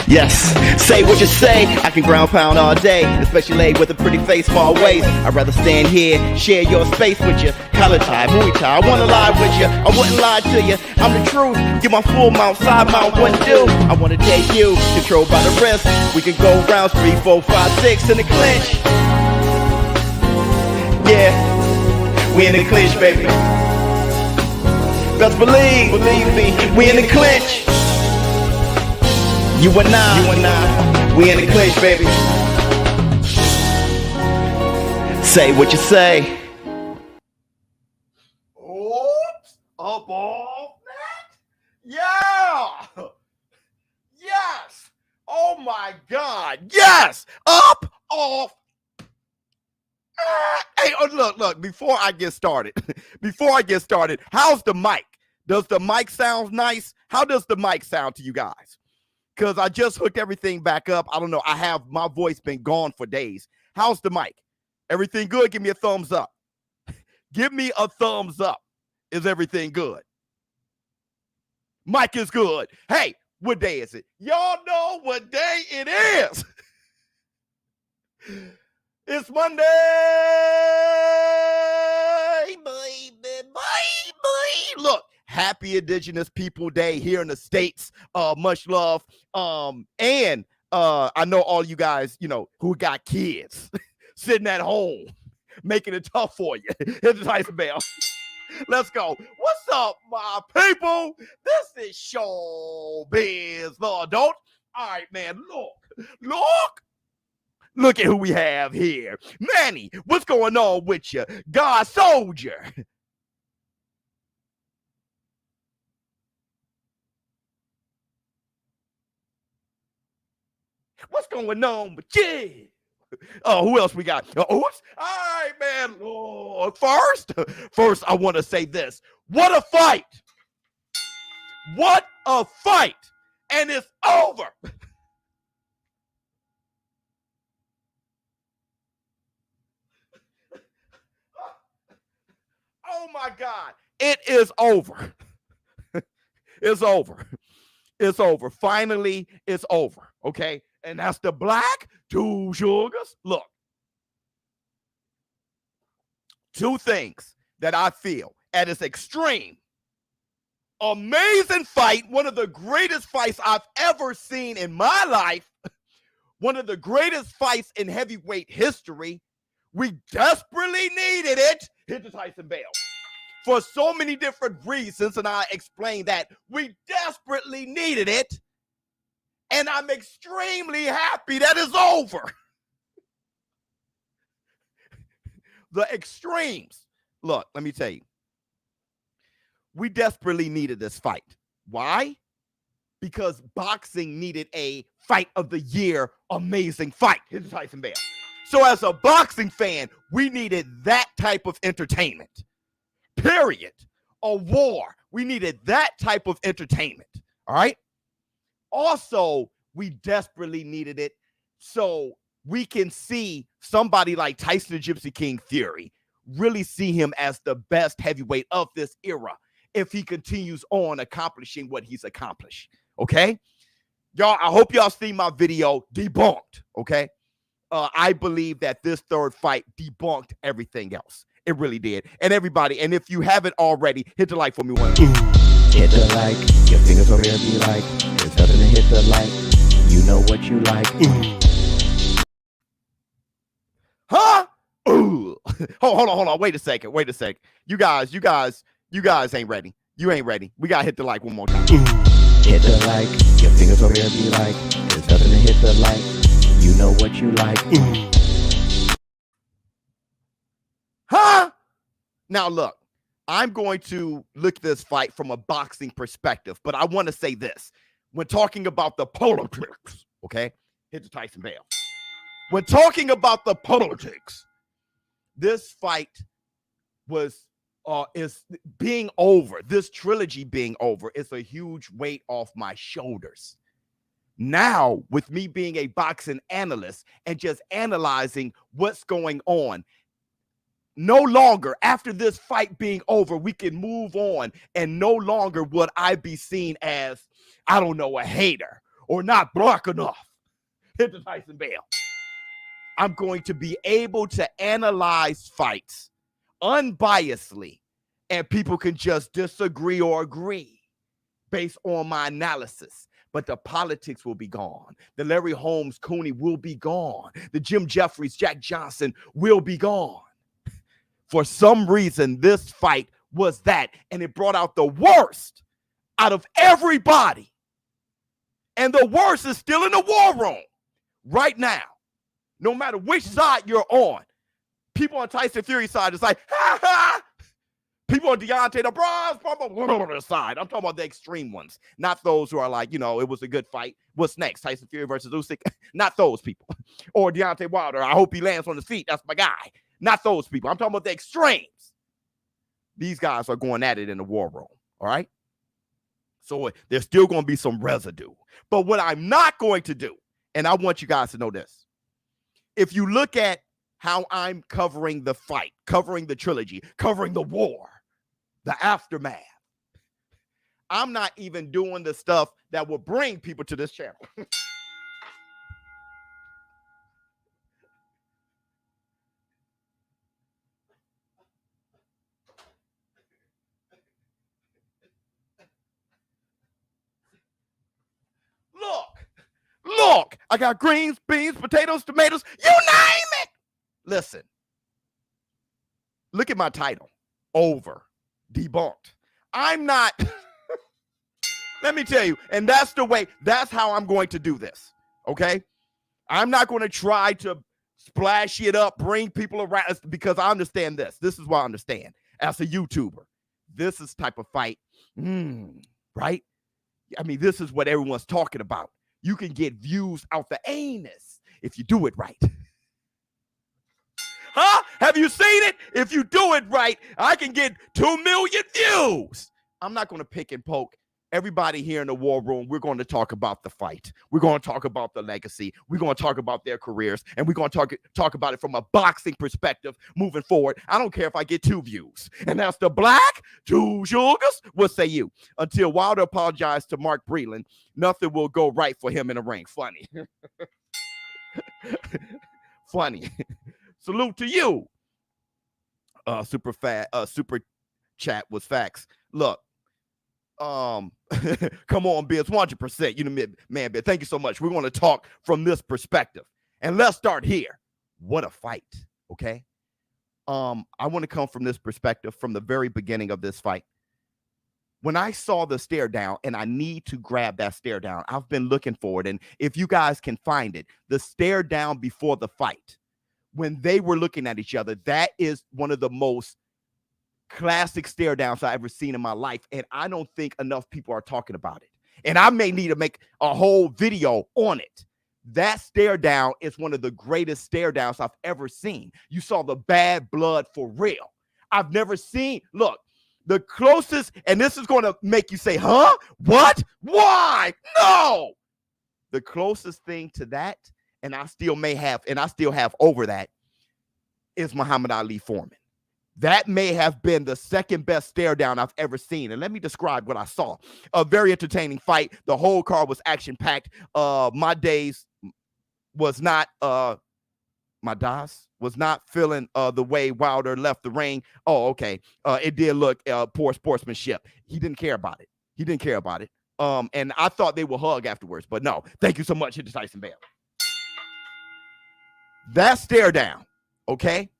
Yes, say what you say. I can ground pound all day, especially laid with a pretty face, small waist. I'd rather stand here, share your space with you. Collar tie, Muay Thai, I wanna lie with you. I wouldn't lie to you. I'm the truth. Get my full mount, side mount, wouldn't do. I wanna take you, controlled by the wrist. We can go rounds 3, 4, 5, 6 in the clinch. Yeah, we in the clinch, baby. Best believe me, we in the clinch. You and I, we in the clinch, baby. Say what you say. Oops, up off that? Yeah! Yes! Oh my God, yes! Up off. Hey, look, before I get started, how's the mic? Does the mic sound nice? How does the mic sound to you guys? Because I just hooked everything back up. I don't know. My voice been gone for days. How's the mic? Everything good? Give me a thumbs up. Give me a thumbs up. Is everything good? Mic is good. Hey, what day is it? Y'all know what day it is. It's Monday, baby. Look, happy Indigenous People Day here in the States. Much love. And I know all you guys, who got kids sitting at home, making it tough for you. Here's the Tyson Bell. Let's go. What's up, my people? This is ShowBizz, the adult. All right, man, look at who we have here. Manny, what's going on with you? God Soldier. What's going on with you? Oh, who else we got? Oops. All right, man. Oh, first, I want to say this. What a fight. What a fight. And it's over. Oh my God. It is over. It's over. It's over. Finally, it's over. Okay. And that's the Black Two Sugars. Look. Two things that I feel at its extreme. Amazing fight. One of the greatest fights I've ever seen in my life. One of the greatest fights in heavyweight history. We desperately needed it. Hit the Tyson Bell. For so many different reasons, and I explained that. We desperately needed it. And I'm extremely happy that it's over. The extremes. Look, let me tell you. We desperately needed this fight. Why? Because boxing needed a fight of the year amazing fight. Here's the Tyson Bell. So as a boxing fan, we needed that type of entertainment. Period. A war. We needed that type of entertainment. All right? Also, we desperately needed it so we can see somebody like Tyson the Gypsy King Fury, really see him as the best heavyweight of this era if he continues on accomplishing what he's accomplished. Okay? Y'all, I hope y'all seen my video Debunked. Okay? I believe that this third fight debunked everything else. It really did. And everybody, and if you haven't already, hit the like for me one. Hit the like, your fingers over there be like, there's nothing to hit the like, you know what you like. Huh? Ooh. Hold on, wait a second. You guys ain't ready. You ain't ready. We gotta hit the like one more time. Hit the like, your fingers over there be like, there's nothing to hit the like, you know what you like. Huh? Now look, I'm going to look at this fight from a boxing perspective, but I want to say this. When talking about the politics, okay? Hit the Tyson Bell. When talking about the politics, this fight is being over. This trilogy being over is a huge weight off my shoulders. Now, with me being a boxing analyst and just analyzing what's going on, no longer, after this fight being over, we can move on, and no longer would I be seen as, I don't know, a hater or not black enough. Hit the Tyson bell. I'm going to be able to analyze fights unbiasedly, and people can just disagree or agree based on my analysis. But the politics will be gone. The Larry Holmes, Cooney will be gone. The Jim Jeffries, Jack Johnson will be gone. For some reason, this fight was that, and it brought out the worst out of everybody. And the worst is still in the war room right now. No matter which side you're on. People on Tyson Fury's side is like, ha ha. People on Deontay the Bronze side. I'm talking about the extreme ones. Not those who are like, you know, it was a good fight. What's next? Tyson Fury versus Usyk? Not those people. Or Deontay Wilder. I hope he lands on his feet. That's my guy. Not those people. I'm talking about the extremes. These guys are going at it in the war room. All right? So there's still going to be some residue. But what I'm not going to do, and I want you guys to know this. If you look at how I'm covering the fight, covering the trilogy, covering the war, the aftermath, I'm not even doing the stuff that will bring people to this channel. Look, I got greens, beans, potatoes, tomatoes, you name it. Listen, look at my title, Over, Debunked. I'm not, let me tell you, and that's the way, that's how I'm going to do this, okay? I'm not going to try to splash it up, bring people around, because I understand this. This is what I understand as a YouTuber. This is type of fight, right? I mean, this is what everyone's talking about. You can get views out the anus if you do it right. Huh? Have you seen it? If you do it right, I can get 2 million views. I'm not going to pick and poke. Everybody here in the war room, we're going to talk about the fight. We're going to talk about the legacy. We're going to talk about their careers, and we're going to talk about it from a boxing perspective moving forward. I don't care if I get 2 views. And that's the black, 2 sugars. What say you? Until Wilder apologized to Mark Breland, nothing will go right for him in the ring. Funny. Funny. Salute to you. Super chat was facts. Look. Come on, Biz, 100%. You know, man, Biz, thank you so much. We're going to talk from this perspective. And let's start here. What a fight, okay? I want to come from this perspective from the very beginning of this fight. When I saw the stare down, and I need to grab that stare down, I've been looking for it. And if you guys can find it, the stare down before the fight, when they were looking at each other, that is one of the most classic stare downs I've ever seen in my life. And I don't think enough people are talking about it. And I may need to make a whole video on it. That stare down is one of the greatest stare downs I've ever seen. You saw the bad blood for real. I've never seen, look, the closest, and this is going to make you say, huh? What? Why? No. The closest thing to that, and I still have over that, is Muhammad Ali Foreman. That may have been the second best stare down I've ever seen. And let me describe what I saw. A very entertaining fight. The whole card was action packed. My days was not feeling the way Wilder left the ring. Oh, okay. It did look poor sportsmanship. He didn't care about it. And I thought they would hug afterwards, but no. Thank you so much, hit the Tyson bell. That stare down, okay?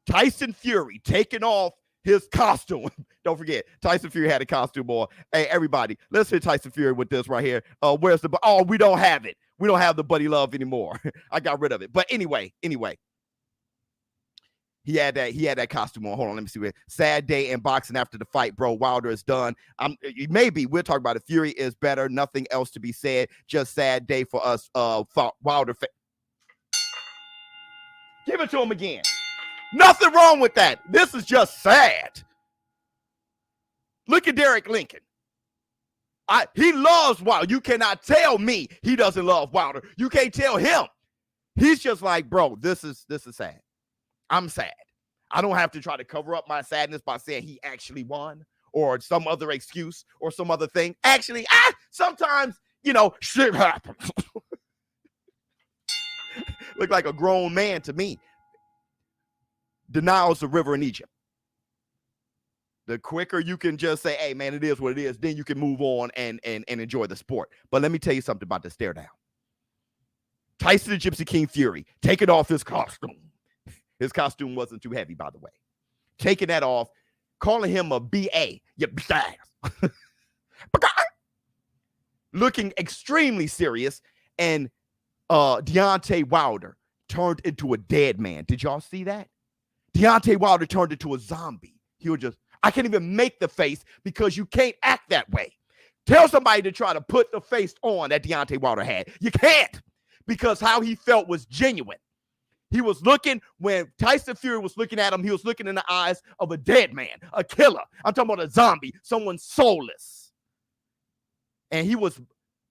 Tyson Fury taking off his costume. Don't forget, Tyson Fury had a costume on. Hey, everybody, let's hit Tyson Fury with this right here. Where's the, oh, we don't have it. We don't have the buddy love anymore. I got rid of it. But anyway, he had that costume on. Hold on, let me see. Sad day in boxing after the fight, bro. Wilder is done. Maybe we'll talk about it. Fury is better. Nothing else to be said. Just sad day for us. Wilder. Give it to him again. Nothing wrong with that. This is just sad. Look at Derek Lincoln. He loves Wilder. You cannot tell me he doesn't love Wilder. You can't tell him. He's just like, bro, this is sad. I'm sad. I don't have to try to cover up my sadness by saying he actually won or some other excuse or some other thing. Actually, sometimes, shit happens. Look like a grown man to me. Denial's the river in Egypt. The quicker you can just say, hey, man, it is what it is, then you can move on and enjoy the sport. But let me tell you something about the stare down. Tyson the Gypsy King Fury taking off his costume. His costume wasn't too heavy, by the way. Taking that off, calling him a BA. You badass. Looking extremely serious. And Deontay Wilder turned into a dead man. Did y'all see that? Deontay Wilder turned into a zombie. He was just, I can't even make the face because you can't act that way. Tell somebody to try to put the face on that Deontay Wilder had. You can't, because how he felt was genuine. He was looking, when Tyson Fury was looking at him, he was looking in the eyes of a dead man, a killer. I'm talking about a zombie, someone soulless. And he was,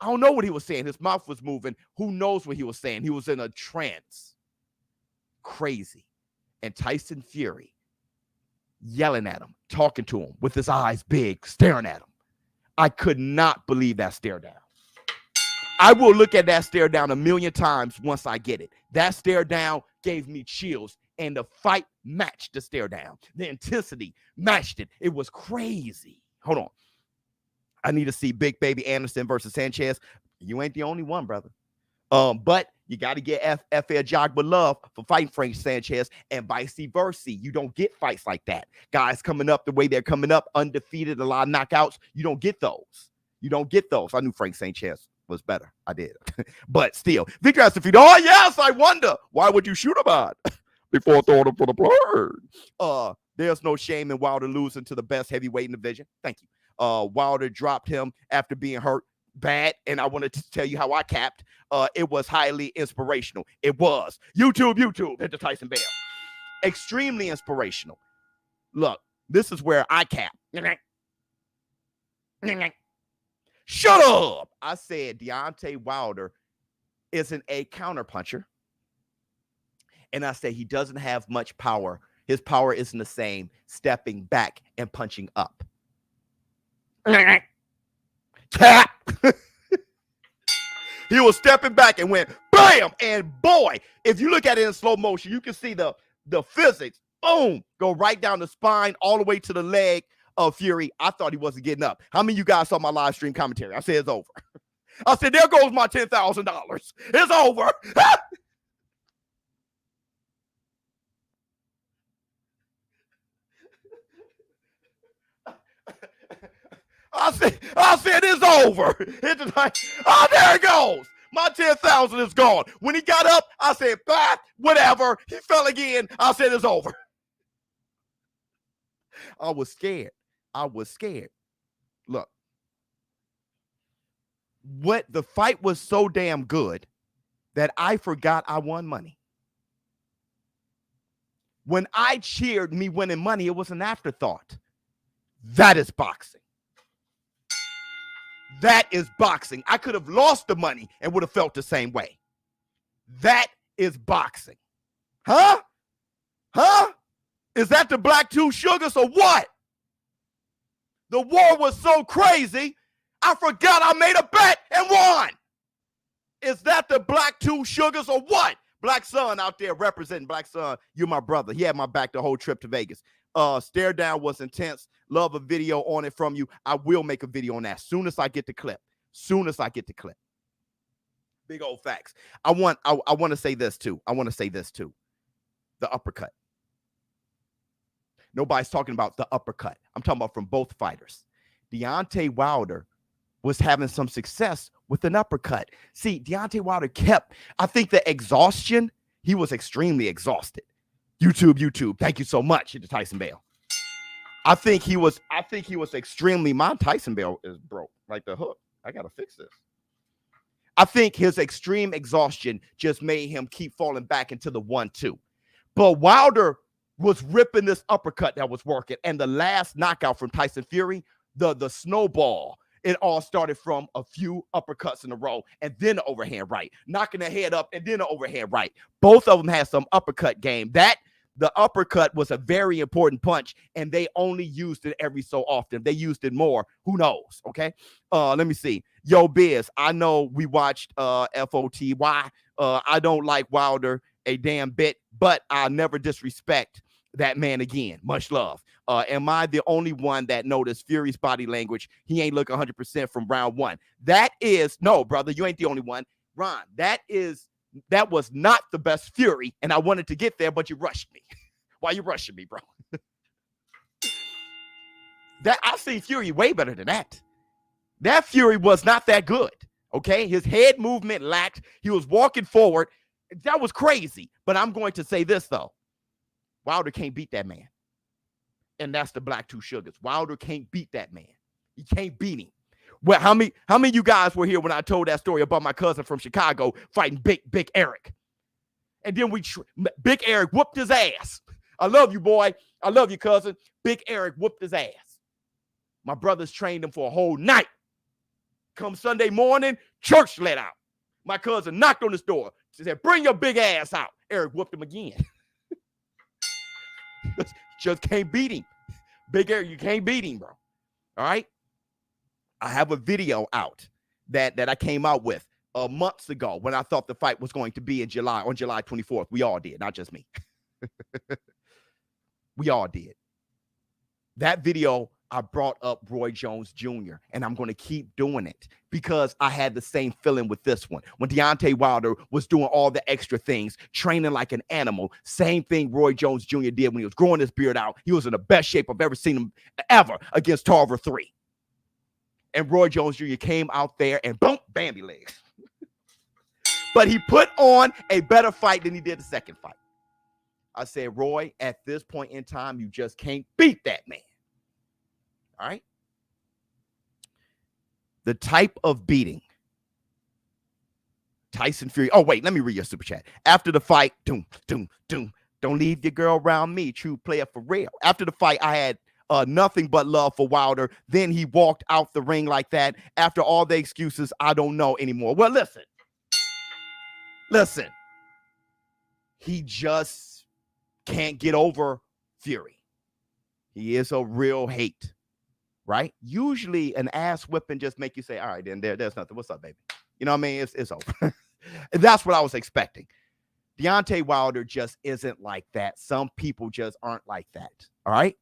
I don't know what he was saying. His mouth was moving. Who knows what he was saying? He was in a trance. Crazy. And Tyson Fury yelling at him, talking to him with his eyes big, staring at him. I could not believe that stare down. I will look at that stare down a million times once I get it. That stare down gave me chills, and the fight matched the stare down. The intensity matched it. It was crazy. Hold on. I need to see Big Baby Anderson versus Sanchez. You ain't the only one, brother. But you got to get FL Jog with love for fighting Frank Sanchez, and vice versa. You don't get fights like that. Guys coming up the way they're coming up, undefeated, a lot of knockouts. You don't get those. You don't get those. I knew Frank Sanchez was better. I did. But still, Victor has to feed. Oh, yes, I wonder. Why would you shoot him out before throwing him for the bird? There's no shame in Wilder losing to the best heavyweight in the division. Thank you. Wilder dropped him after being hurt bad, and I wanted to tell you how I capped. It was highly inspirational. It was. YouTube, hit the Tyson Bell. Extremely inspirational. Look, this is where I cap. Shut up! I said Deontay Wilder isn't a counterpuncher. And I said he doesn't have much power. His power isn't the same stepping back and punching up. Tap! He was stepping back and went bam! And boy, if you look at it in slow motion, you can see the physics, boom, go right down the spine all the way to the leg of Fury. I thought he wasn't getting up. How many of you guys saw my live stream commentary? I said it's over. I said, there goes my $10,000. It's over. I said it's over. Oh, there it goes. My 10,000 is gone. When he got up, I said, bah, whatever. He fell again. I said it's over. I was scared. Look, the fight was so damn good that I forgot I won money. When I cheered me winning money, it was an afterthought. That is boxing. That is boxing. I could have lost the money and would have felt the same way. That is boxing. Huh? Is that the Black Two Sugars or what? The war was so crazy, I forgot I made a bet and won. Is that the Black Two Sugars or what? Black Sun out there representing. Black Sun, you're my brother. He had my back the whole trip to Vegas. Stare down was intense. Love a video on it from you. I will make a video on that soon as I get the clip. Big old facts. I want to say this too. The uppercut. Nobody's talking about the uppercut. I'm talking about from both fighters. Deontay Wilder was having some success with an uppercut. See, Deontay Wilder I think the exhaustion, he was extremely exhausted. YouTube. Thank you so much. Hit the Tyson Bell. I think he was extremely, my Tyson Bell is broke, like the hook. I got to fix this. I think his extreme exhaustion just made him keep falling back into the 1-2. But Wilder was ripping this uppercut that was working. And the last knockout from Tyson Fury, the snowball, it all started from a few uppercuts in a row and then the overhand right, knocking the head up and then the overhand right. Both of them had some uppercut game. That The uppercut was a very important punch, and they only used it every so often. They used it more. Who knows? Okay. Let me see. Yo, Biz, I know we watched FOTY. I don't like Wilder a damn bit, but I'll never disrespect that man again. Much love. Am I the only one that noticed Fury's body language? He ain't look 100% from round one. That is, no, brother, you ain't the only one. Ron, that was not the best Fury, and I wanted to get there, but you rushed me. Why you rushing me, bro? That I've seen Fury way better than that. That Fury was not that good. Okay, his head movement lacked. He was walking forward. That was crazy. But I'm going to say this though: Wilder can't beat that man, and that's the Black Two Sugars. Wilder can't beat that man. He can't beat him. Well, how many of you guys were here when I told that story about my cousin from Chicago fighting Big Eric? And then Big Eric whooped his ass. I love you, boy. I love you, cousin. Big Eric whooped his ass. My brothers trained him for a whole night. Come Sunday morning, church let out. My cousin knocked on his door. She said, bring your big ass out. Eric whooped him again. Just can't beat him. Big Eric, you can't beat him, bro. All right? I have a video out that I came out with months ago when I thought the fight was going to be on July 24th. We all did, not just me. We all did. That video, I brought up Roy Jones Jr., and I'm going to keep doing it because I had the same feeling with this one. When Deontay Wilder was doing all the extra things, training like an animal, same thing Roy Jones Jr. did when he was growing his beard out. He was in the best shape I've ever seen him ever against Tarver 3. And Roy Jones Jr. came out there and boom, Bambi legs. But he put on a better fight than he did the second fight. I said, Roy, at this point in time, you just can't beat that man. All right? The type of beating. Tyson Fury. Oh, wait, let me read your super chat. After the fight, don't leave your girl around me. True player for real. After the fight, I had nothing but love for Wilder. Then he walked out the ring like that. After all the excuses, I don't know anymore. Well, listen. He just can't get over Fury. He is a real hate, right? Usually an ass whipping just make you say, all right, then there's nothing. What's up, baby? You know what I mean? It's over. That's what I was expecting. Deontay Wilder just isn't like that. Some people just aren't like that. All right?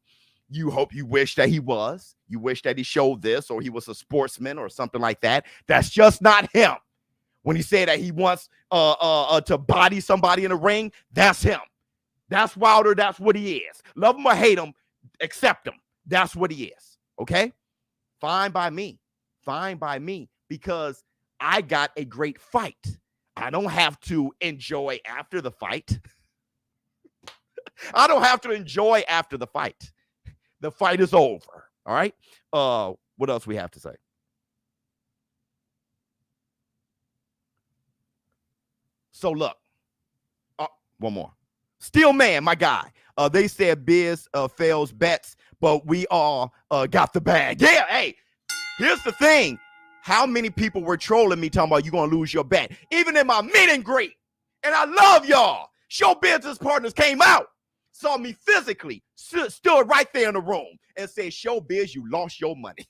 You wish that he was. You wish that he showed this or he was a sportsman or something like that. That's just not him. When he said that he wants to body somebody in the ring, that's him. That's Wilder. That's what he is. Love him or hate him, accept him. That's what he is. Okay? Fine by me. Fine by me because I got a great fight. I don't have to enjoy after the fight. I don't have to enjoy after the fight. The fight is over. All right? What else we have to say? So look. One more. Steel Man, my guy. They said Biz fails bets, but we all got the bag. Yeah, hey, here's the thing. How many people were trolling me talking about you going to lose your bet? Even in my meet and greet. And I love y'all. ShowBizz partners came out, saw me physically, stood right there in the room and said, ShowBizz, you lost your money.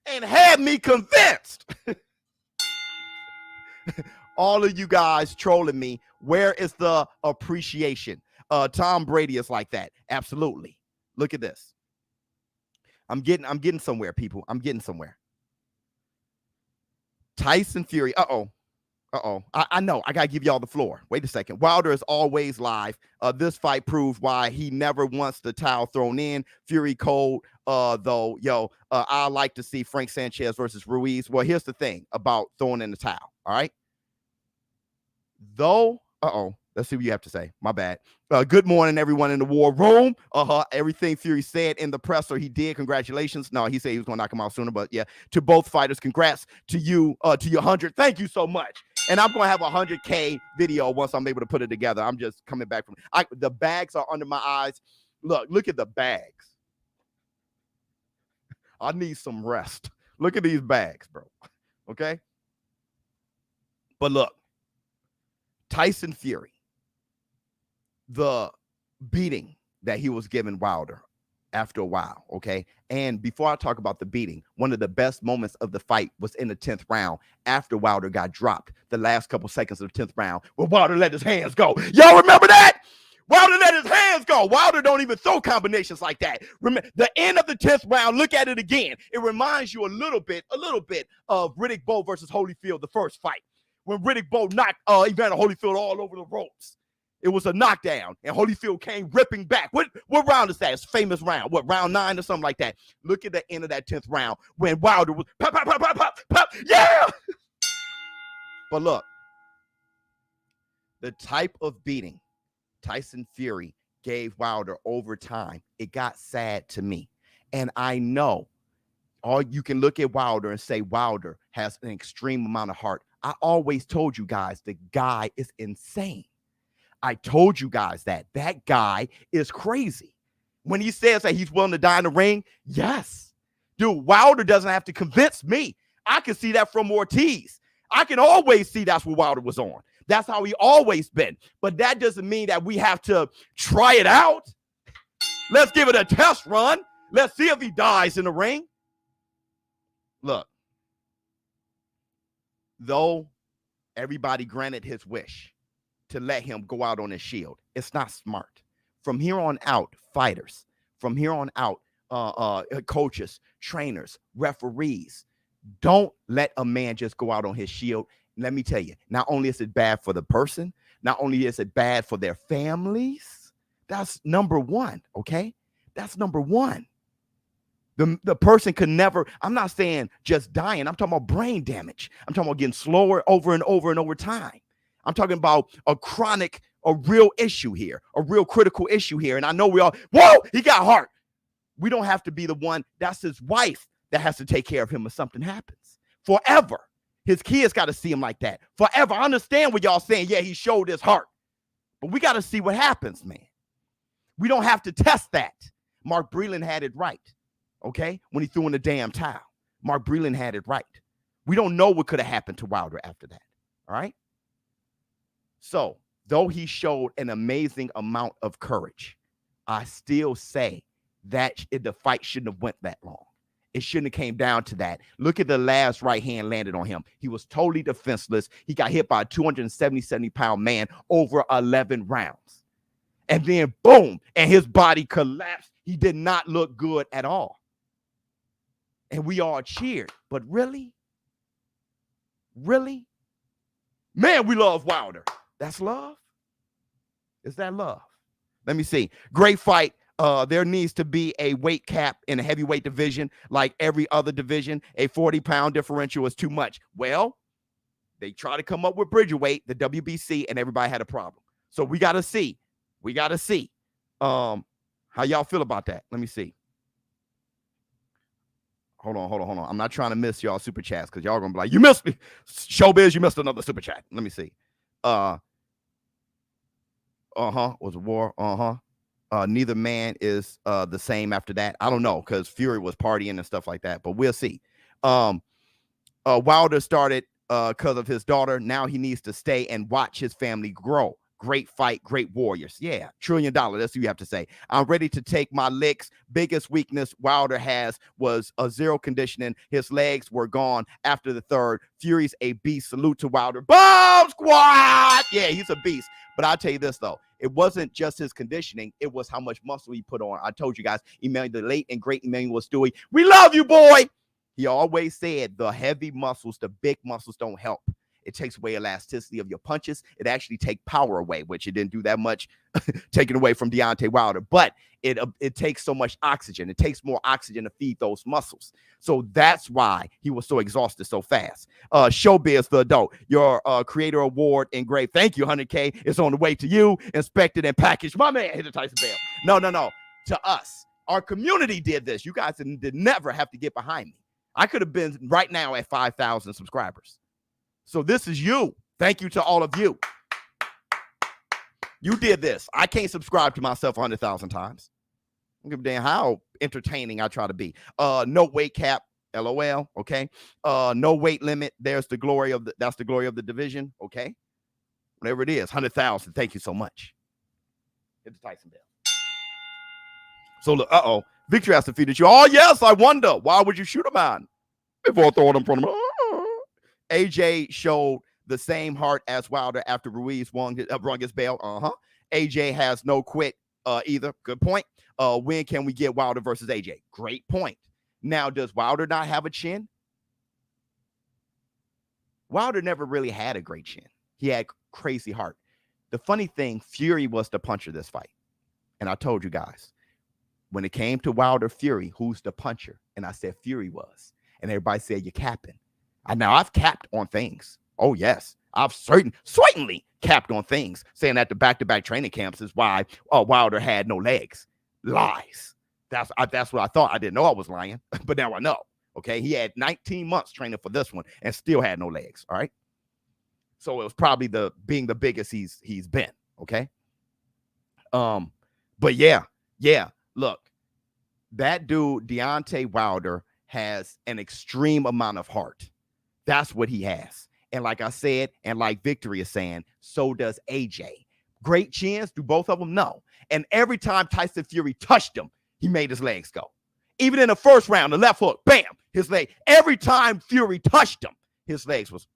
And had me convinced. All of you guys trolling me. Where is the appreciation? Tom Brady is like that. Absolutely. Look at this. I'm getting somewhere, people. I'm getting somewhere. Tyson Fury. I know. I gotta give y'all the floor. Wait a second. Wilder is always live. This fight proves why he never wants the towel thrown in. Fury cold. Though, I like to see Frank Sanchez versus Ruiz. Well, here's the thing about throwing in the towel. All right. Though, let's see what you have to say. My bad. Good morning, everyone in the war room. Everything Fury said in the presser, he did. Congratulations. No, he said he was going to knock him out sooner, but yeah, to both fighters, congrats to you, to your 100. Thank you so much. And I'm going to have a 100K video once I'm able to put it together. I'm just coming back from the bags are under my eyes. Look at the bags. I need some rest. Look at these bags, bro. Okay. But look, Tyson Fury, the beating that he was giving Wilder after a while, okay? And before I talk about the beating, one of the best moments of the fight was in the 10th round after Wilder got dropped, the last couple seconds of the 10th round, where Wilder let his hands go. Y'all remember that? Wilder let his hands go. Wilder don't even throw combinations like that. Remember, the end of the 10th round, look at it again. It reminds you a little bit of Riddick Bowe versus Holyfield, the first fight, when Riddick Bowe knocked Evander Holyfield all over the ropes. It was a knockdown, and Holyfield came ripping back. What round is that? It's a famous round. What, round 9 or something like that? Look at the end of that 10th round when Wilder was pop, pop, pop, pop, pop, pop. Yeah! But look, the type of beating Tyson Fury gave Wilder over time, it got sad to me. And I know you can look at Wilder and say Wilder has an extreme amount of heart. I always told you guys the guy is insane. I told you guys that guy is crazy. When he says that he's willing to die in the ring, yes. Dude, Wilder doesn't have to convince me. I can see that from Ortiz. I can always see that's what Wilder was on. That's how he always been. But that doesn't mean that we have to try it out. Let's give it a test run. Let's see if he dies in the ring. Look, though everybody granted his wish to let him go out on his shield, it's not smart. From here on out, fighters, from here on out, coaches, trainers, referees, don't let a man just go out on his shield. Let me tell you, not only is it bad for the person, not only is it bad for their families, that's number one, okay? That's number one. The person could never, I'm not saying just dying, I'm talking about brain damage. I'm talking about getting slower over and over and over time. I'm talking about a real issue here, a real critical issue here. And I know we all, whoa, he got heart. We don't have to be the one, that's his wife that has to take care of him if something happens. Forever. His kids got to see him like that. Forever. I understand what y'all saying. Yeah, he showed his heart. But we got to see what happens, man. We don't have to test that. Mark Breland had it right, okay, when he threw in the damn towel. Mark Breland had it right. We don't know what could have happened to Wilder after that, all right? So, though he showed an amazing amount of courage, I still say that the fight shouldn't have went that long. It shouldn't have came down to that. Look at the last right hand landed on him. He was totally defenseless. He got hit by a 270-pound man over 11 rounds. And then, boom, and his body collapsed. He did not look good at all. And we all cheered. But really? Really? Man, we love Wilder. That's love? Is that love? Let me see. Great fight. There needs to be a weight cap in a heavyweight division like every other division. A 40-pound differential is too much. Well, they try to come up with Bridgerweight, the WBC, and everybody had a problem. So we got to see. We got to see. How y'all feel about that? Let me see. Hold on. I'm not trying to miss y'all super chats because y'all going to be like, you missed me. ShowBizz, you missed another super chat. Let me see. Was a war. Neither man is the same after that. I don't know because Fury was partying and stuff like that, but we'll see. Wilder started because of his daughter. Now he needs to stay and watch his family grow. Great fight, great warriors. Yeah, $1 trillion. That's what you have to say. I'm ready to take my licks. Biggest weakness Wilder has was zero conditioning. His legs were gone after the third. Fury's a beast. Salute to Wilder. Bomb squad. Yeah, he's a beast. But I'll tell you this, though. It wasn't just his conditioning. It was how much muscle he put on. I told you guys, Emmanuel, the late and great Emmanuel Stewie, we love you, boy. He always said the heavy muscles, the big muscles don't help. It takes away elasticity of your punches. It actually takes power away, which it didn't do that much taken away from Deontay Wilder. But it takes so much oxygen. It takes more oxygen to feed those muscles. So that's why he was so exhausted so fast. ShowBizz the adult, your creator award engraved. Thank you, 100K. It's on the way to you. Inspected and packaged. My man hit the Tyson bell. No. To us. Our community did this. You guys did never have to get behind me. I could have been right now at 5,000 subscribers. So this is you. Thank you to all of you. You did this. I can't subscribe to myself 100,000 times. I don't give a damn how entertaining I try to be. No weight cap. LOL. Okay. No weight limit. There's the glory of that's the glory of the division. Okay. Whatever it is, 100,000. Thank you so much. Hit the Tyson bell. So look, Victor has defeated you. Oh, yes, I wonder. Why would you shoot a man before throwing him from him? AJ showed the same heart as Wilder after Ruiz rung his bell. AJ has no quit either. Good point. When can we get Wilder versus AJ? Great point. Now, does Wilder not have a chin? Wilder never really had a great chin. He had crazy heart. The funny thing, Fury was the puncher this fight. And I told you guys, when it came to Wilder Fury, who's the puncher? And I said Fury was. And everybody said, you're capping. Now I've capped on things. Oh, yes. I've certainly capped on things, saying that the back-to-back training camps is why Wilder had no legs. Lies. That's what I thought. I didn't know I was lying, but now I know. Okay, he had 19 months training for this one and still had no legs. All right, so it was probably being the biggest he's been. Okay, but yeah. Look, that dude Deontay Wilder has an extreme amount of heart. That's what he has. And like I said, and like Victory is saying, so does AJ. Great chins. Do both of them? No. And every time Tyson Fury touched him, he made his legs go. Even in the first round, the left hook, bam, his leg. Every time Fury touched him, his legs was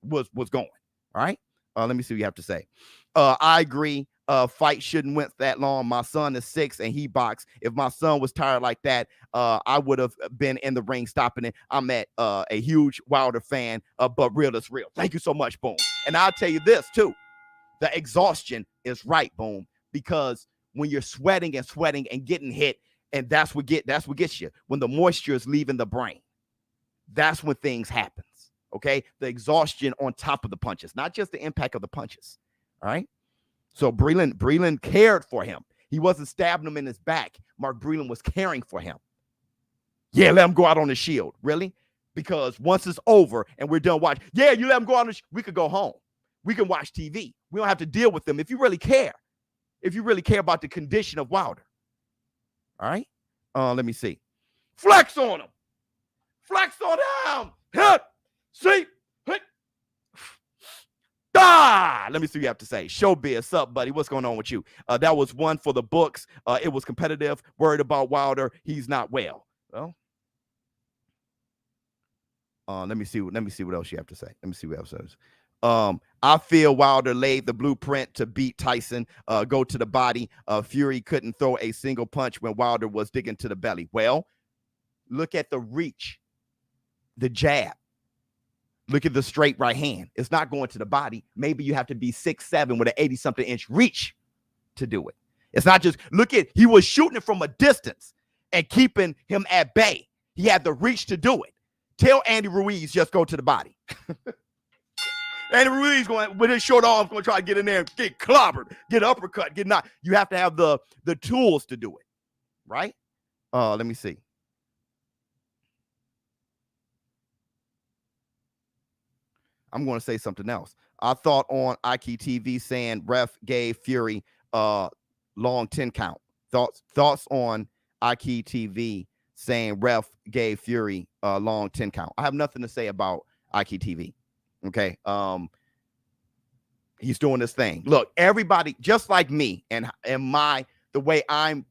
going. All right. Let me see what you have to say. I agree. Fight shouldn't went that long. My son is 6 and he boxed. If my son was tired like that, I would have been in the ring stopping it. I'm a huge Wilder fan, but real is real. Thank you so much, Boom. And I'll tell you this too. The exhaustion is right, Boom, because when you're sweating and getting hit, and that's what gets you. When the moisture is leaving the brain, that's when things happens. Okay, the exhaustion on top of the punches, not just the impact of the punches. All right. So Breland cared for him. He wasn't stabbing him in his back. Mark Breland was caring for him. Yeah, let him go out on the shield. Really? Because once it's over and we're done watching, yeah, you let him go out on the shield, we could go home. We can watch TV. We don't have to deal with them if you really care. If you really care about the condition of Wilder. All right? Let me see. Flex on him. Flex on him. Hit. See. Hit. Let me see what you have to say. ShowBizz, what's up, buddy? What's going on with you? That was one for the books. It was competitive. Worried about Wilder. He's not well. Well, let me see what else you have to say. Let me see what else is. I feel Wilder laid the blueprint to beat Tyson. Go to the body. Fury couldn't throw a single punch when Wilder was digging to the belly. Well, look at the reach, the jab. Look at the straight right hand. It's not going to the body. Maybe you have to be 6'7" with an 80-something inch reach to do it. It's not just he was shooting it from a distance and keeping him at bay. He had the reach to do it. Tell Andy Ruiz just go to the body. Andy Ruiz going with his short arms going to try to get in there and get clobbered, get uppercut, get knocked. You have to have the tools to do it, right? Let me see. I'm going to say something else. I thought on Ike TV saying ref gave Fury long 10 count. Thoughts on Ike TV saying ref gave Fury long 10 count. I have nothing to say about Ike TV. Okay. He's doing this thing. Look, everybody, just like me and the way I'm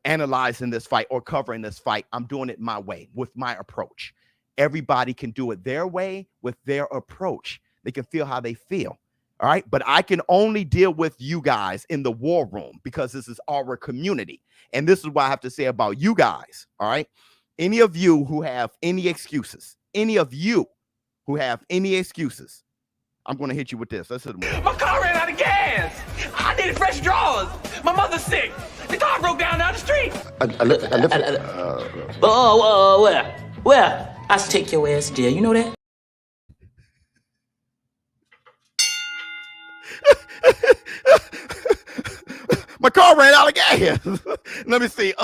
analyzing this fight or covering this fight, I'm doing it my way with my approach. Everybody can do it their way with their approach. They can feel how they feel. All right. But I can only deal with you guys in the war room because this is our community. And this is what I have to say about you guys. All right. Any of you who have any excuses, I'm going to hit you with this. Let's hit them. My car ran out of gas. I needed fresh drawers. My mother's sick. The car broke down the street. Where? I take your ass there. You know that? My car ran out of gas. Let me see.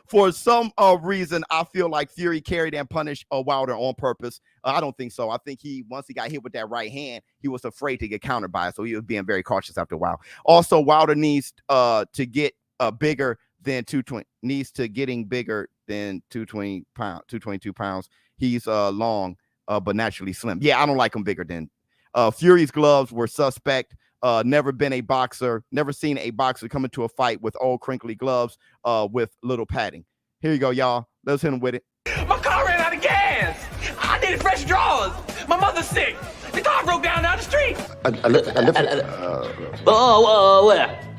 For some reason, I feel like Fury carried and punished Wilder on purpose. I don't think so. I think once he got hit with that right hand, he was afraid to get countered by it, so he was being very cautious after a while. Also, Wilder needs to get bigger than 220. Needs to getting bigger than 222 pounds. He's long, but naturally slim. Yeah, I don't like him bigger than. Fury's gloves were suspect. Never been a boxer. Never seen a boxer come into a fight with old crinkly gloves with little padding. Here you go, y'all. Let's hit him with it. My car ran out of gas. I needed fresh drawers. My mother's sick. The car broke down the street.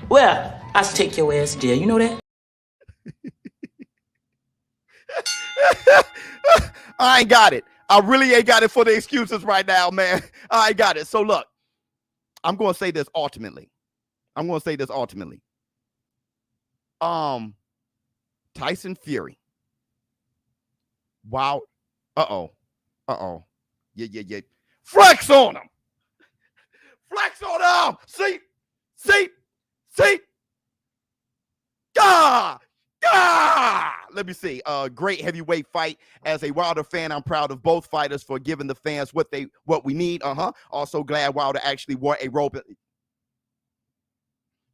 Where? I take your ass there. You know that? I ain't got it. I really ain't got it for the excuses right now, man. I ain't got it. So look, I'm going to say this ultimately. Tyson Fury. Wow. Uh-oh. Yeah. Flex on him. See. Let me see. Great heavyweight fight. As a Wilder fan, I'm proud of both fighters for giving the fans what we need. Also glad Wilder actually wore a robe.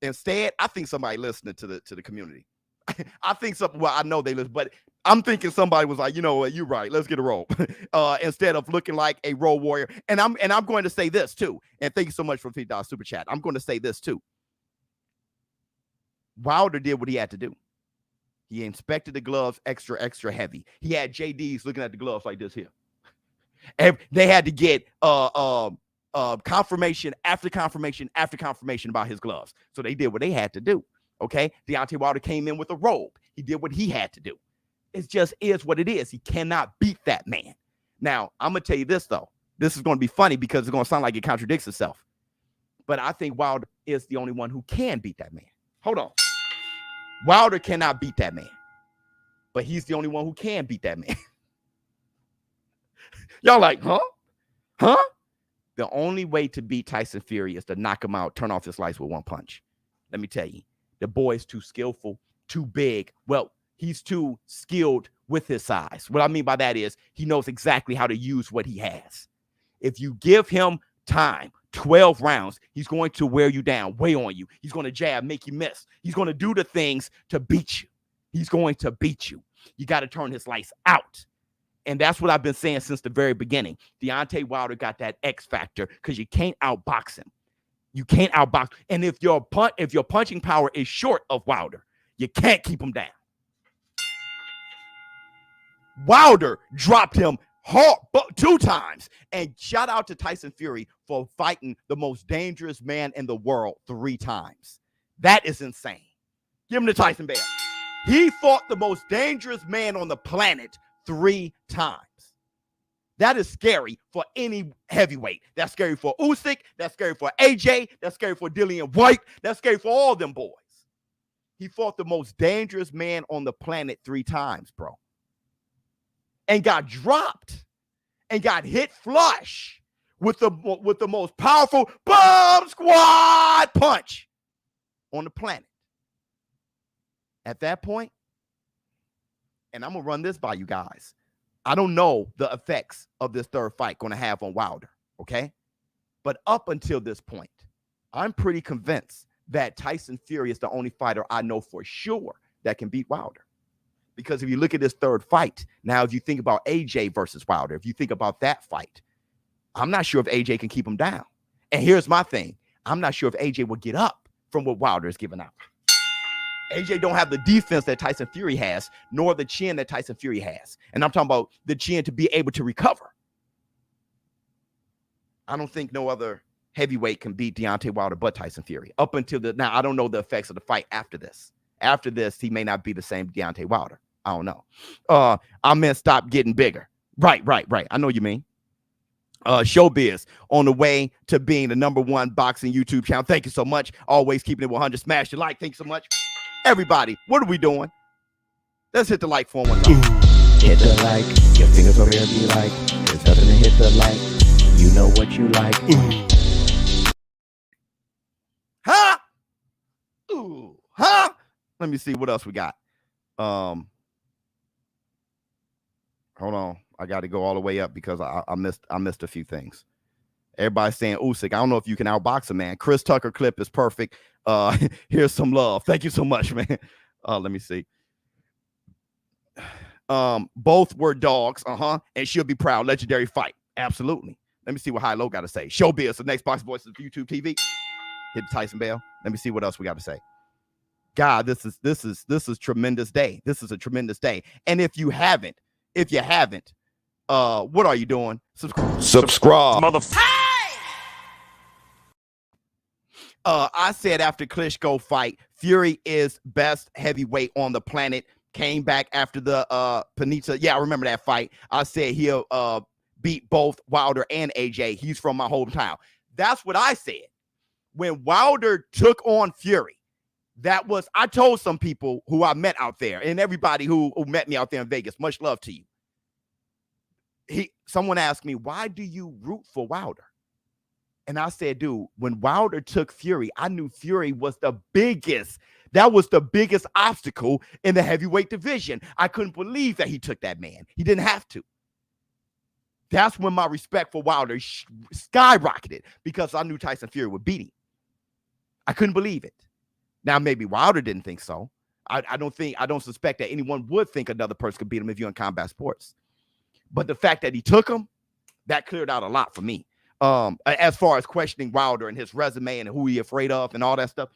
Instead, I think somebody listening to the community. I think something. Well, I know they listen, but I'm thinking somebody was like, you know what, you're right. Let's get a robe. Instead of looking like a road warrior. And I'm going to say this too. And thank you so much for the $50 super chat. I'm going to say this too. Wilder did what he had to do. He inspected the gloves extra heavy. He had JDs looking at the gloves like this here. And they had to get confirmation after confirmation about his gloves. So they did what they had to do. Okay, Deontay Wilder came in with a robe. He did what he had to do. It just is what it is. He cannot beat that man. Now, I'm going to tell you this, though. This is going to be funny because it's going to sound like it contradicts itself. But I think Wilder is the only one who can beat that man. Hold on. Wilder cannot beat that man. But he's the only one who can beat that man. Y'all like, huh? The only way to beat Tyson Fury is to knock him out, turn off his lights with one punch. Let me tell you. The boy is too skillful, too big. Well, he's too skilled with his size. What I mean by that is he knows exactly how to use what he has. If you give him time, 12 rounds, he's going to wear you down, weigh on you. He's going to jab, make you miss. He's going to do the things to beat you. He's going to beat you. You got to turn his lights out. And that's what I've been saying since the very beginning. Deontay Wilder got that X factor because you can't outbox him. You can't outbox. And if your punching power is short of Wilder, you can't keep him down. Wilder dropped him hard 2 times. And shout out to Tyson Fury for fighting the most dangerous man in the world 3 times. That is insane. Give him the Tyson Bear. He fought the most dangerous man on the planet 3 times. That is scary for any heavyweight. That's scary for Usyk. That's scary for AJ. That's scary for Dillian White. That's scary for all them boys. He fought the most dangerous man on the planet 3 times, bro. And got dropped and got hit flush with the most powerful bomb squad punch on the planet. At that point, and I'm going to run this by you guys. I don't know the effects of this third fight going to have on Wilder, okay? But up until this point, I'm pretty convinced that Tyson Fury is the only fighter I know for sure that can beat Wilder. Because if you look at this third fight, now if you think about AJ versus Wilder, if you think about that fight, I'm not sure if AJ can keep him down. And here's my thing. I'm not sure if AJ will get up from what Wilder is giving out. AJ don't have the defense that Tyson Fury has, nor the chin that Tyson Fury has. And I'm talking about the chin to be able to recover. I don't think no other heavyweight can beat Deontay Wilder but Tyson Fury. Up until now, I don't know the effects of the fight after this. After this, he may not be the same Deontay Wilder. I don't know. I meant stop getting bigger. Right. I know what you mean. ShowBizz on the way to being the #1 boxing YouTube channel. Thank you so much. Always keeping it 100. Smash your like. Thank you so much. Everybody, what are we doing? Let's hit the like for one time. Hit the like. Your fingers over here be like. There's nothing to hit the like. You know what you like. Huh? Ooh. Huh? Let me see what else we got. Hold on. I got to go all the way up because I missed a few things. Everybody's saying Usyk. I don't know if you can outbox a man. Chris Tucker clip is perfect. Here's some love. Thank you so much, man. Let me see. Both were dogs, and she'll be proud. Legendary fight. Absolutely. Let me see what High Low got to say. ShowBizz, the next Box Voices YouTube TV. Hit the Tyson bell. Let me see what else we got to say. God, this is tremendous day. This is a tremendous day. And if you haven't, what are you doing? Subscribe. I said after Klitschko fight, Fury is best heavyweight on the planet. Came back after the Panita. Yeah, I remember that fight. I said he'll beat both Wilder and AJ. He's from my hometown. That's what I said. When Wilder took on Fury, I told some people who I met out there, and everybody who met me out there in Vegas, much love to you. Someone asked me, why do you root for Wilder? And I said, dude, when Wilder took Fury, I knew Fury was the biggest. That was the biggest obstacle in the heavyweight division. I couldn't believe that he took that man. He didn't have to. That's when my respect for Wilder skyrocketed, because I knew Tyson Fury would beat him. I couldn't believe it. Now, maybe Wilder didn't think so. I don't suspect that anyone would think another person could beat him if you're in combat sports. But the fact that he took him, that cleared out a lot for me. As far as questioning Wilder and his resume and who he afraid of and all that stuff,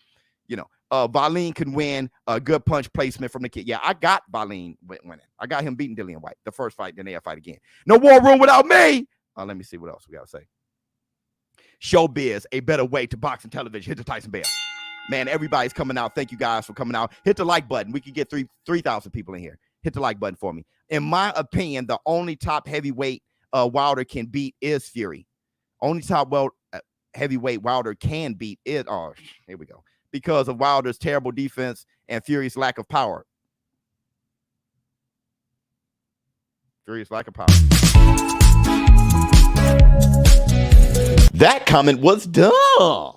Valine can win a good punch placement from the kid. Yeah, I got Valine winning. I got him beating Dillian White the first fight, then they fight again. No war room without me. Let me see what else we got to say. ShowBizz, a better way to box and television. Hit the Tyson bell. Man, everybody's coming out. Thank you guys for coming out. Hit the like button. We can get 3,000 people in here. Hit the like button for me. In my opinion, the only top heavyweight Wilder can beat is Fury. Only top heavyweight Wilder can beat is, here we go, because of Wilder's terrible defense and Fury's lack of power. That comment was dumb.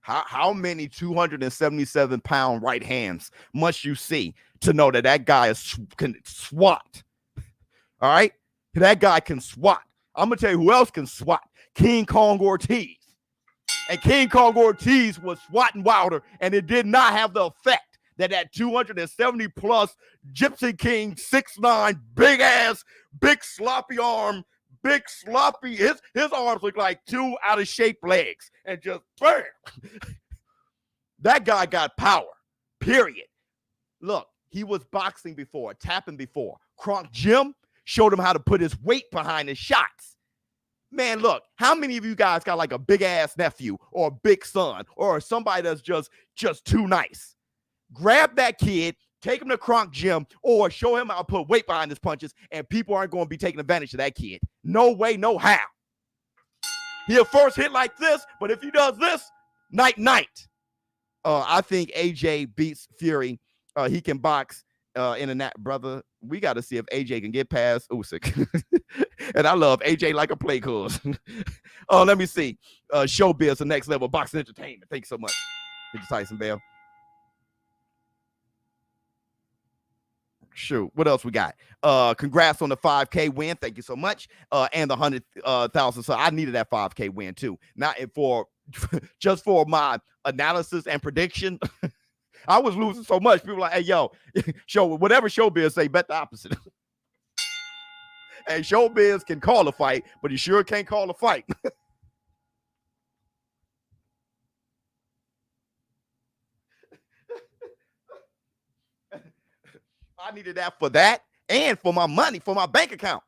How many 277-pound right hands must you see to know that guy can swat? All right? That guy can swat. I'm going to tell you who else can swat. King Kong Ortiz. And King Kong Ortiz was swatting Wilder, and it did not have the effect that 270-plus Gypsy King, 6'9", big-ass, big sloppy arm, big sloppy. His arms look like two out-of-shape legs. And just bam. That guy got power, period. Look, he was boxing before, tapping before. Kronk Jim showed him how to put his weight behind his shots. Man, look, how many of you guys got like a big-ass nephew or a big son or somebody that's just too nice? Grab that kid, take him to Kronk Gym, or show him how to put weight behind his punches, and people aren't going to be taking advantage of that kid. No way, no how. He'll first hit like this, but if he does this, night. I think AJ beats Fury. He can box in a nat, brother. We got to see if AJ can get past Usyk. And I love AJ like a play cause. Let me see. ShowBizz, the next level boxing entertainment. Thank you so much. Hit the Tyson bell. Shoot, what else we got? Congrats on the 5K win. Thank you so much. And the 100,000. So I needed that 5K win too. Not for just for my analysis and prediction. I was losing so much. People were like, hey, yo, whatever ShowBizz say, bet the opposite. And ShowBizz can call a fight, but he sure can't call a fight. I needed that for that and for my money, for my bank account.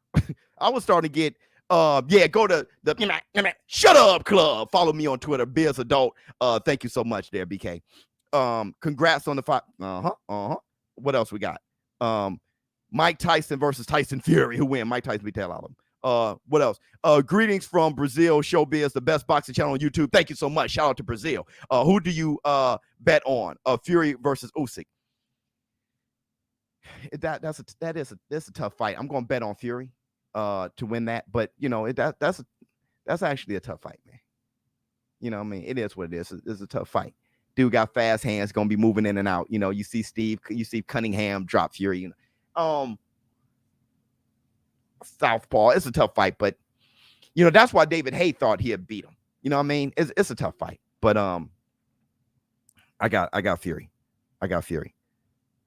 I was starting to get, go to the Shut Up Club. Follow me on Twitter, Biz Adult. Thank you so much there, BK. Congrats on the fight. What else we got? Mike Tyson versus Tyson Fury. Who win? Mike Tyson beat the hell out of him. What else? Greetings from Brazil. ShowBizz, the best boxing channel on YouTube. Thank you so much. Shout out to Brazil. Who do you bet on? Fury versus Usyk. That's a tough fight. I'm going to bet on Fury to win that, but that's actually a tough fight, man. You know what I mean? It is what it is. It's a tough fight. Dude got fast hands, going to be moving in and out. You see Cunningham drop Fury. Southpaw. It's a tough fight, but that's why David Haye thought he'd beat him. You know what I mean? It's a tough fight, but I got Fury. I got Fury.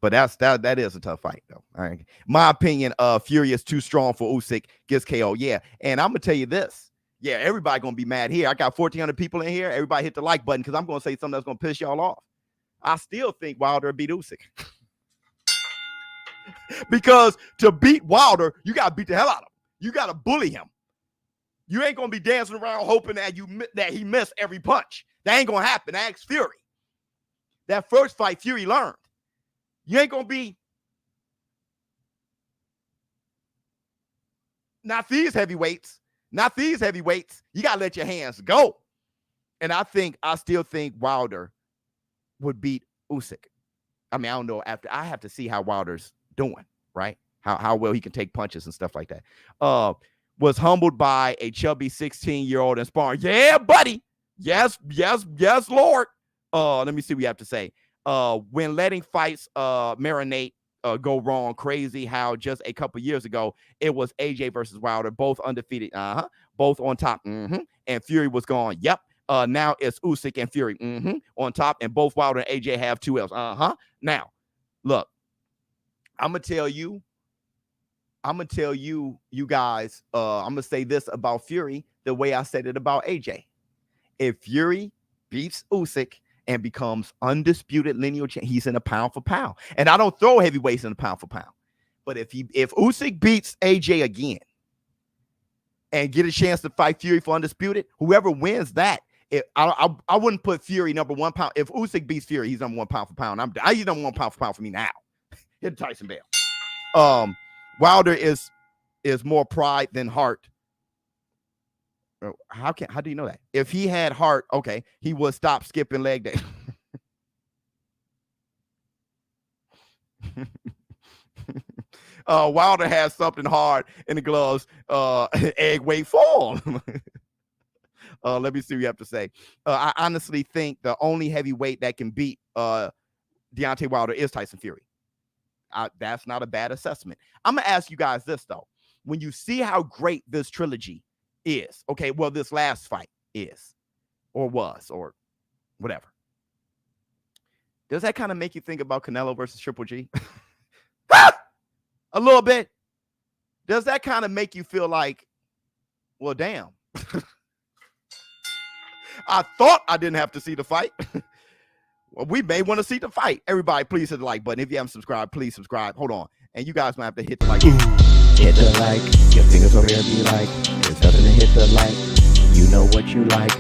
But that is a tough fight, though. All right. My opinion, Fury is too strong for Usyk, gets KO. Yeah. And I'm gonna tell you this. Yeah, everybody gonna be mad here. I got 1,400 people in here. Everybody hit the like button because I'm gonna say something that's gonna piss y'all off. I still think Wilder beat Usyk. Because to beat Wilder, you gotta beat the hell out of him. You gotta bully him. You ain't gonna be dancing around hoping that he missed every punch. That ain't gonna happen. Ask Fury. That first fight, Fury learned. You ain't gonna be not these heavyweights. Not these heavyweights. You gotta let your hands go. And I still think Wilder would beat Usyk. I mean, I don't know. After I have to see how Wilder's doing, right? How well he can take punches and stuff like that. Was humbled by a chubby 16-year-old in sparring. Yeah, buddy. Yes, Lord. Let me see what you have to say. When letting fights marinate go wrong, crazy how just a couple years ago it was AJ versus Wilder, both undefeated, both on top, and Fury was gone. Yep. Now it's Usyk and Fury on top, and both Wilder and AJ have 2 L's. Now, look, I'm gonna tell you, you guys, I'm gonna say this about Fury the way I said it about AJ. If Fury beats Usyk and becomes undisputed lineal champion, he's in a pound for pound. And I don't throw heavyweights in a pound for pound. But if Usyk beats AJ again and get a chance to fight Fury for undisputed, whoever wins that, I wouldn't put Fury number 1 pound. If Usyk beats Fury, he's number 1 pound for pound. He's number 1 pound for pound for me now. Hit Tyson Bell. Wilder is more pride than heart. How do you know that? If he had heart, okay, he would stop skipping leg day. Wilder has something hard in the gloves, egg weight form. Let me see what you have to say. I honestly think the only heavyweight that can beat Deontay Wilder is Tyson Fury. That's not a bad assessment. I'm gonna ask you guys this though: when you see how great this trilogy is, okay, well, this last fight is, or was, or whatever, does that kind of make you think about Canelo versus Triple G? A little bit. Does that kind of make you feel like, well, damn, I thought I didn't have to see the fight. Well, we may want to see the fight. Everybody, please hit the like button. If you haven't subscribed, please subscribe. Hold on. And you guys might have to hit the like button. Hit the like, your fingers over there be like, there's nothing to hit the like, you know what you like.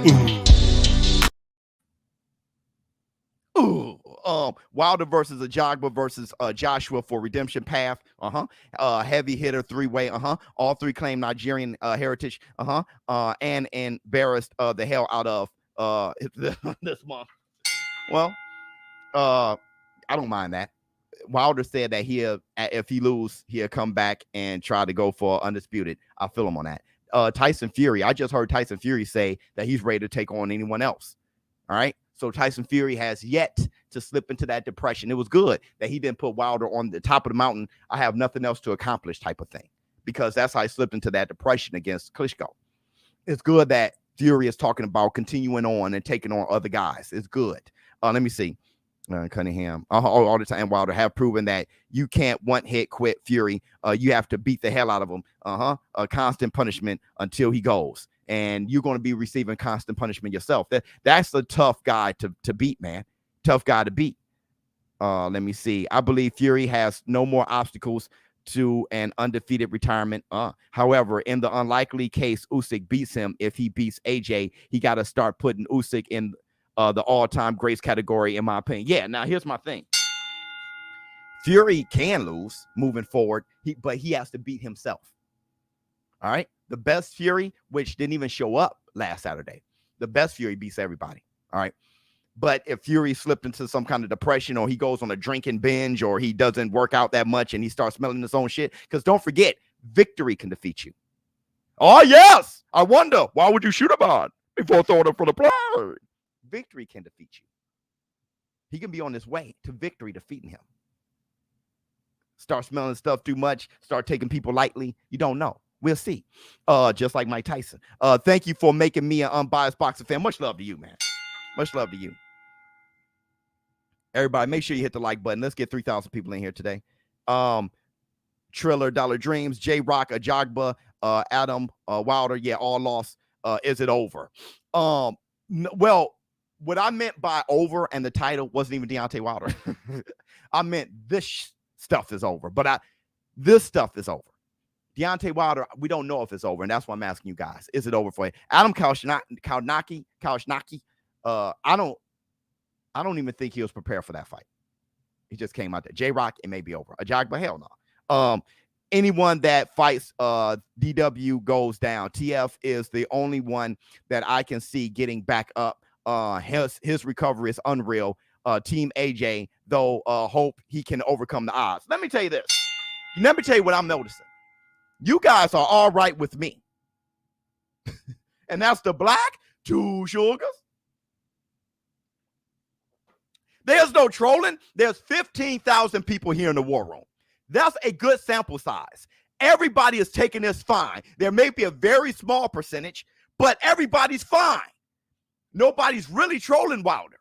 Wilder versus Ajagba versus Joshua for Redemption Path. Heavy hitter 3-way. All 3 claim Nigerian heritage. And embarrassed the hell out of this month. Well, I don't mind that. Wilder said that if he lose, he'll come back and try to go for undisputed. I feel him on that. Tyson Fury, I just heard Tyson Fury say that he's ready to take on anyone else. All right. So Tyson Fury has yet to slip into that depression. It was good that he didn't put Wilder on the top of the mountain. I have nothing else to accomplish type of thing, because that's how he slipped into that depression against Klitschko. It's good that Fury is talking about continuing on and taking on other guys. It's good. Let me see. Cunningham, all the time. Wilder have proven that you can't one hit quit Fury. You have to beat the hell out of him. A constant punishment until he goes, and you're going to be receiving constant punishment yourself. That's a tough guy to beat, man. Tough guy to beat. Let me see. I believe Fury has no more obstacles to an undefeated retirement. However, in the unlikely case Usyk beats him, if he beats AJ, he got to start putting Usyk in the all-time greats category, in my opinion. Yeah, now here's my thing. Fury can lose moving forward, but he has to beat himself. All right? The best Fury, which didn't even show up last Saturday, the best Fury beats everybody. All right? But if Fury slipped into some kind of depression, or he goes on a drinking binge, or he doesn't work out that much and he starts smelling his own shit, because don't forget, victory can defeat you. Oh, yes! I wonder, why would you shoot him on before throwing him for the play? Victory can defeat you. He can be on his way to victory defeating him. Start smelling stuff too much, start taking people lightly. You don't know. We'll see. Just like Mike Tyson. Thank you for making me an unbiased boxing fan. Much love to you, man. Much love to you. Everybody, make sure you hit the like button. Let's get 3,000 people in here today. Triller, Dollar Dreams, J-Rock, Ajagba, Adam, Wilder. Yeah, all lost. Is it over? Well, what I meant by over and the title wasn't even Deontay Wilder. I meant this stuff is over, but this stuff is over. Deontay Wilder, we don't know if it's over, and that's why I'm asking you guys. Is it over for you? Adam Kaushnaki, I don't even think he was prepared for that fight. He just came out there. J-Rock, it may be over. Ajagba, hell no. Anyone that fights DW goes down. TF is the only one that I can see getting back up. His recovery is unreal. Team AJ, though, hope he can overcome the odds. Let me tell you this. Let me tell you what I'm noticing. You guys are all right with me. And that's the black two sugars. There's no trolling. There's 15,000 people here in the war room. That's a good sample size. Everybody is taking this fine. There may be a very small percentage, but everybody's fine. Nobody's really trolling Wilder.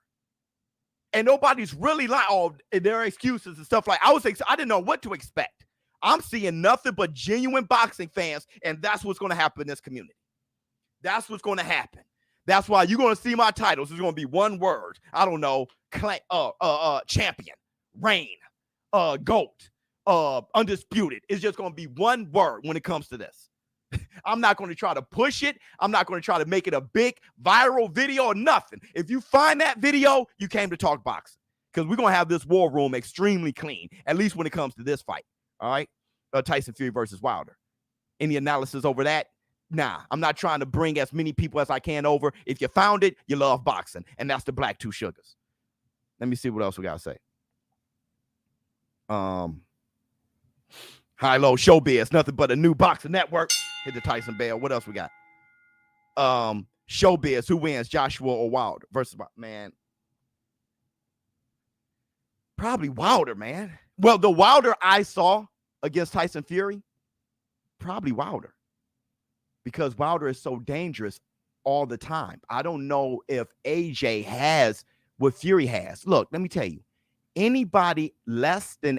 And nobody's really like, oh, there are excuses and stuff like I didn't know what to expect. I'm seeing nothing but genuine boxing fans, and that's what's going to happen in this community. That's what's going to happen. That's why you're going to see my titles. It's going to be one word. I don't know. Champion, reign, GOAT, undisputed. It's just going to be one word when it comes to this. I'm not going to try to push it. I'm not going to try to make it a big viral video or nothing. If you find that video, you came to talk boxing, because we're going to have this war room extremely clean, at least when it comes to this fight. All right. Tyson Fury versus Wilder. Any analysis over that? Nah, I'm not trying to bring as many people as I can over. If you found it, you love boxing. And that's the black two sugars. Let me see what else we got to say. High low ShowBizz, nothing but a new boxing network. Hit the Tyson bell. What else we got? ShowBizz, who wins, Joshua or Wilder versus, man? Probably Wilder, man. Well, the Wilder I saw against Tyson Fury, probably Wilder, because Wilder is so dangerous all the time. I don't know if AJ has what Fury has. Look, let me tell you, anybody less than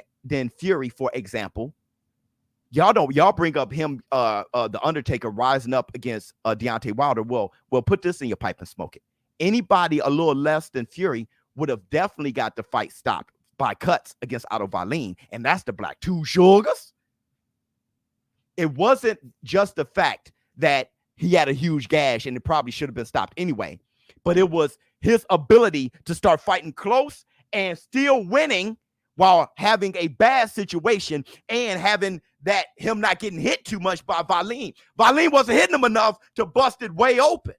Fury, for example, y'all bring up him, the Undertaker rising up against Deontay Wilder. Well, put this in your pipe and smoke it. Anybody a little less than Fury would have definitely got the fight stopped by cuts against Otto Wallin, and that's the black two sugars. It wasn't just the fact that he had a huge gash and it probably should have been stopped anyway, but it was his ability to start fighting close and still winning while having a bad situation and having that him not getting hit too much by Wallin. Wallin wasn't hitting him enough to bust it way open.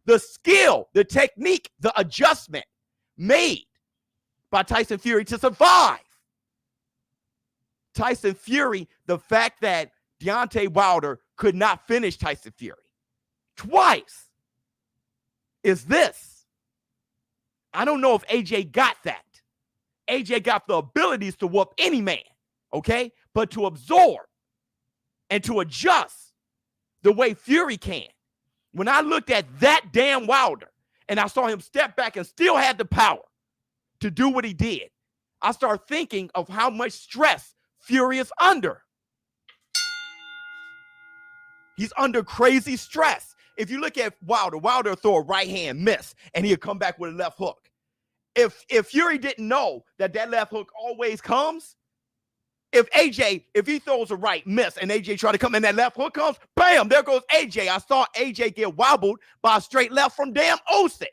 The skill, the technique, the adjustment made by Tyson Fury to survive. Tyson Fury, the fact that Deontay Wilder could not finish Tyson Fury twice is this. I don't know if AJ got that. AJ got the abilities to whoop any man, okay? But to absorb and to adjust the way Fury can. When I looked at that damn Wilder and I saw him step back and still had the power to do what he did, I started thinking of how much stress Fury is under. He's under crazy stress. If you look at Wilder will throw a right hand miss and he'll come back with a left hook. If Fury didn't know that left hook always comes, if he throws a right miss and AJ try to come in, that left hook comes, bam, there goes AJ. I saw AJ get wobbled by a straight left from damn Usyk.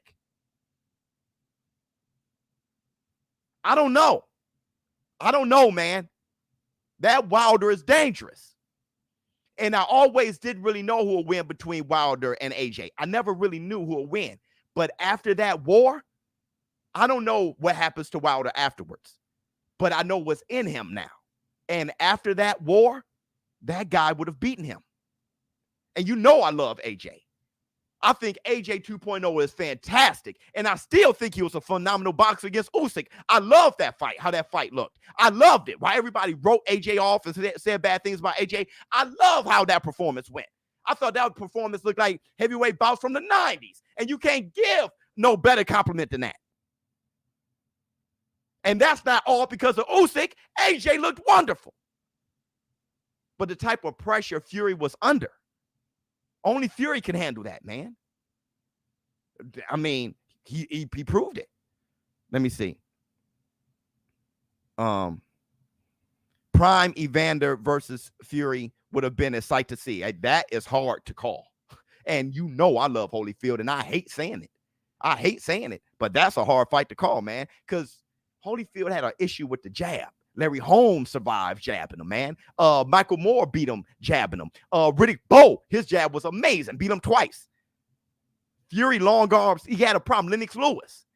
I don't know, man. That Wilder is dangerous. And I always didn't really know who would win between Wilder and AJ. I never really knew who would win. But after that war, I don't know what happens to Wilder afterwards. But I know what's in him now. And after that war, that guy would have beaten him. And you know I love AJ. I think AJ 2.0 is fantastic. And I still think he was a phenomenal boxer against Usyk. I love that fight, how that fight looked. I loved it. Why everybody wrote AJ off and said bad things about AJ. I love how that performance went. I thought that performance looked like heavyweight bouts from the 90s. And you can't give no better compliment than that. And that's not all because of Usyk. AJ looked wonderful. But the type of pressure Fury was under, only Fury can handle that, man. I mean, he proved it. Let me see. Prime Evander versus Fury would have been a sight to see. That is hard to call. And you know I love Holyfield, and I hate saying it. But that's a hard fight to call, man, because Holyfield had an issue with the jab. Larry Holmes survived jabbing him, man. Michael Moore beat him jabbing him. Riddick Bowe, his jab was amazing. Beat him twice. Fury, long arms, he had a problem. Lennox Lewis.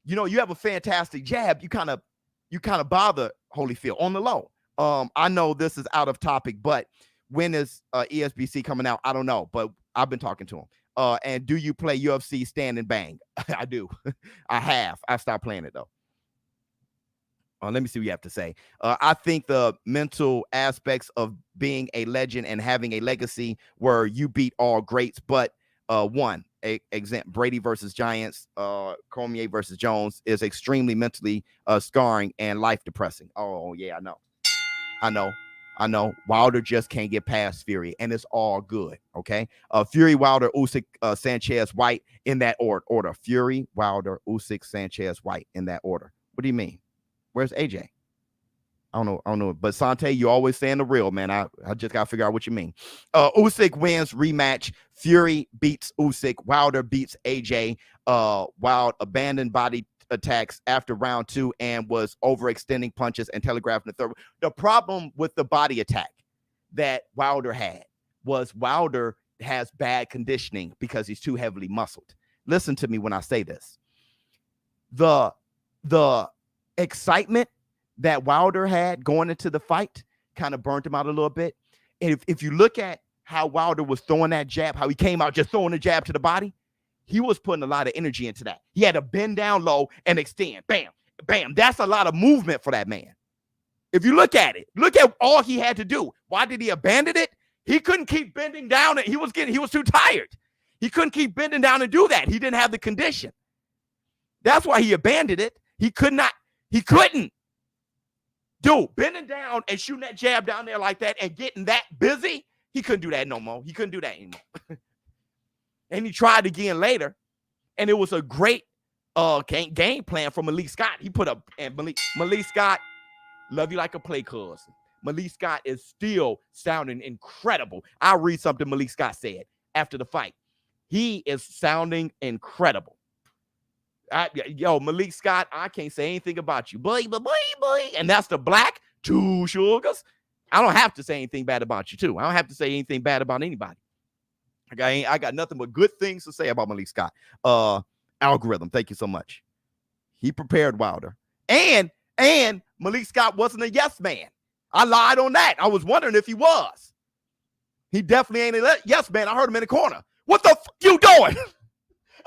You know, you have a fantastic jab. You kind of bother Holyfield on the low. I know this is out of topic, but when is ESBC coming out? I don't know, but I've been talking to him. And do you play UFC Stand and Bang? I do. I have. I stopped playing it, though. Let me see what you have to say. I think the mental aspects of being a legend and having a legacy where you beat all greats, but Brady versus Giants, Cormier versus Jones is extremely mentally scarring and life depressing. Oh, yeah, I know. Wilder just can't get past Fury, and it's all good, okay? Fury, Wilder, Usyk, Sanchez, White in that order. Fury, Wilder, Usyk, Sanchez, White in that order. What do you mean? Where's AJ? I don't know. But Sante, you always saying the real, man. I just got to figure out what you mean. Usyk wins rematch. Fury beats Usyk. Wilder beats AJ. Wild abandoned body attacks after round 2 and was overextending punches and telegraphing the third. The problem with the body attack that Wilder had was Wilder has bad conditioning because he's too heavily muscled. Listen to me when I say this. The excitement that Wilder had going into the fight kind of burnt him out a little bit. And if you look at how Wilder was throwing that jab, how he came out just throwing the jab to the body, he was putting a lot of energy into that. He had to bend down low and extend. Bam, bam. That's a lot of movement for that man. If you look at it, look at all he had to do. Why did he abandon it? He couldn't keep bending down. He was too tired. He couldn't keep bending down and do that. He didn't have the condition. That's why he abandoned it. He couldn't. Dude, bending down and shooting that jab down there like that and getting that busy, he couldn't do that no more. He couldn't do that anymore. And he tried again later, and it was a great game plan from Malik Scott. He put up, and Malik Scott, love you like a play cousin. Malik Scott is still sounding incredible. I'll read something Malik Scott said after the fight. He is sounding incredible. Malik Scott, I can't say anything about you. Boy. And that's the black, 2 sugars. I don't have to say anything bad about you, too. I don't have to say anything bad about anybody. I got nothing but good things to say about Malik Scott. Algorithm, thank you so much. He prepared Wilder. And Malik Scott wasn't a yes man. I lied on that. I was wondering if he was. He definitely ain't a yes man. I heard him in the corner. What the f you doing?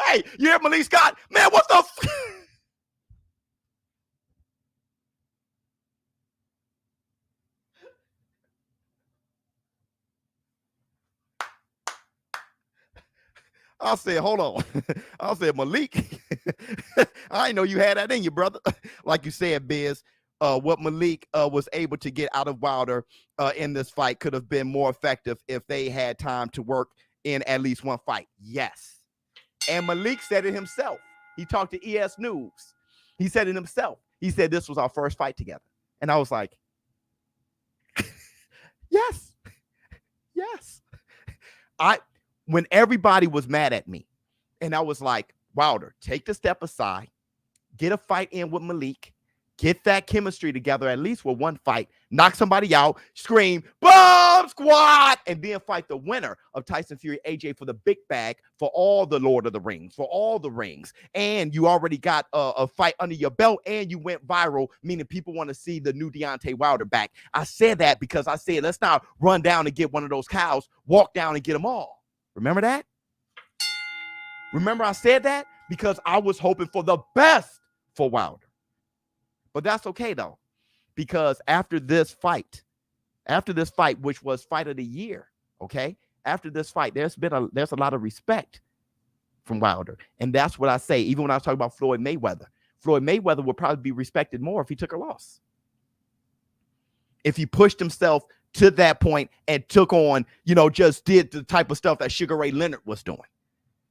Hey, you hear Malik Scott? Man, what the f I said, hold on. I said, Malik, I didn't know you had that in you, brother. Like you said, Biz, what Malik was able to get out of Wilder in this fight could have been more effective if they had time to work in at least one fight. Yes. And Malik said it himself. He talked to ES News. He said it himself. He said this was our first fight together. And I was like, yes. When everybody was mad at me, and I was like, Wilder, take the step aside, get a fight in with Malik, get that chemistry together, at least with one fight, knock somebody out, scream, bomb squad, and then fight the winner of Tyson Fury AJ for the big bag for all the Lord of the Rings, for all the rings. And you already got a fight under your belt, and you went viral, meaning people want to see the new Deontay Wilder back. I said that because I said, let's not run down and get one of those cows, walk down and get them all. Remember that? Remember I said that? Because I was hoping for the best for Wilder. But that's okay, though. Because after this fight, which was fight of the year, okay? After this fight, there's a lot of respect from Wilder. And that's what I say. Even when I was talking about Floyd Mayweather, Floyd Mayweather would probably be respected more if he took a loss. If he pushed himself to that point and took on, just did the type of stuff that Sugar Ray Leonard was doing.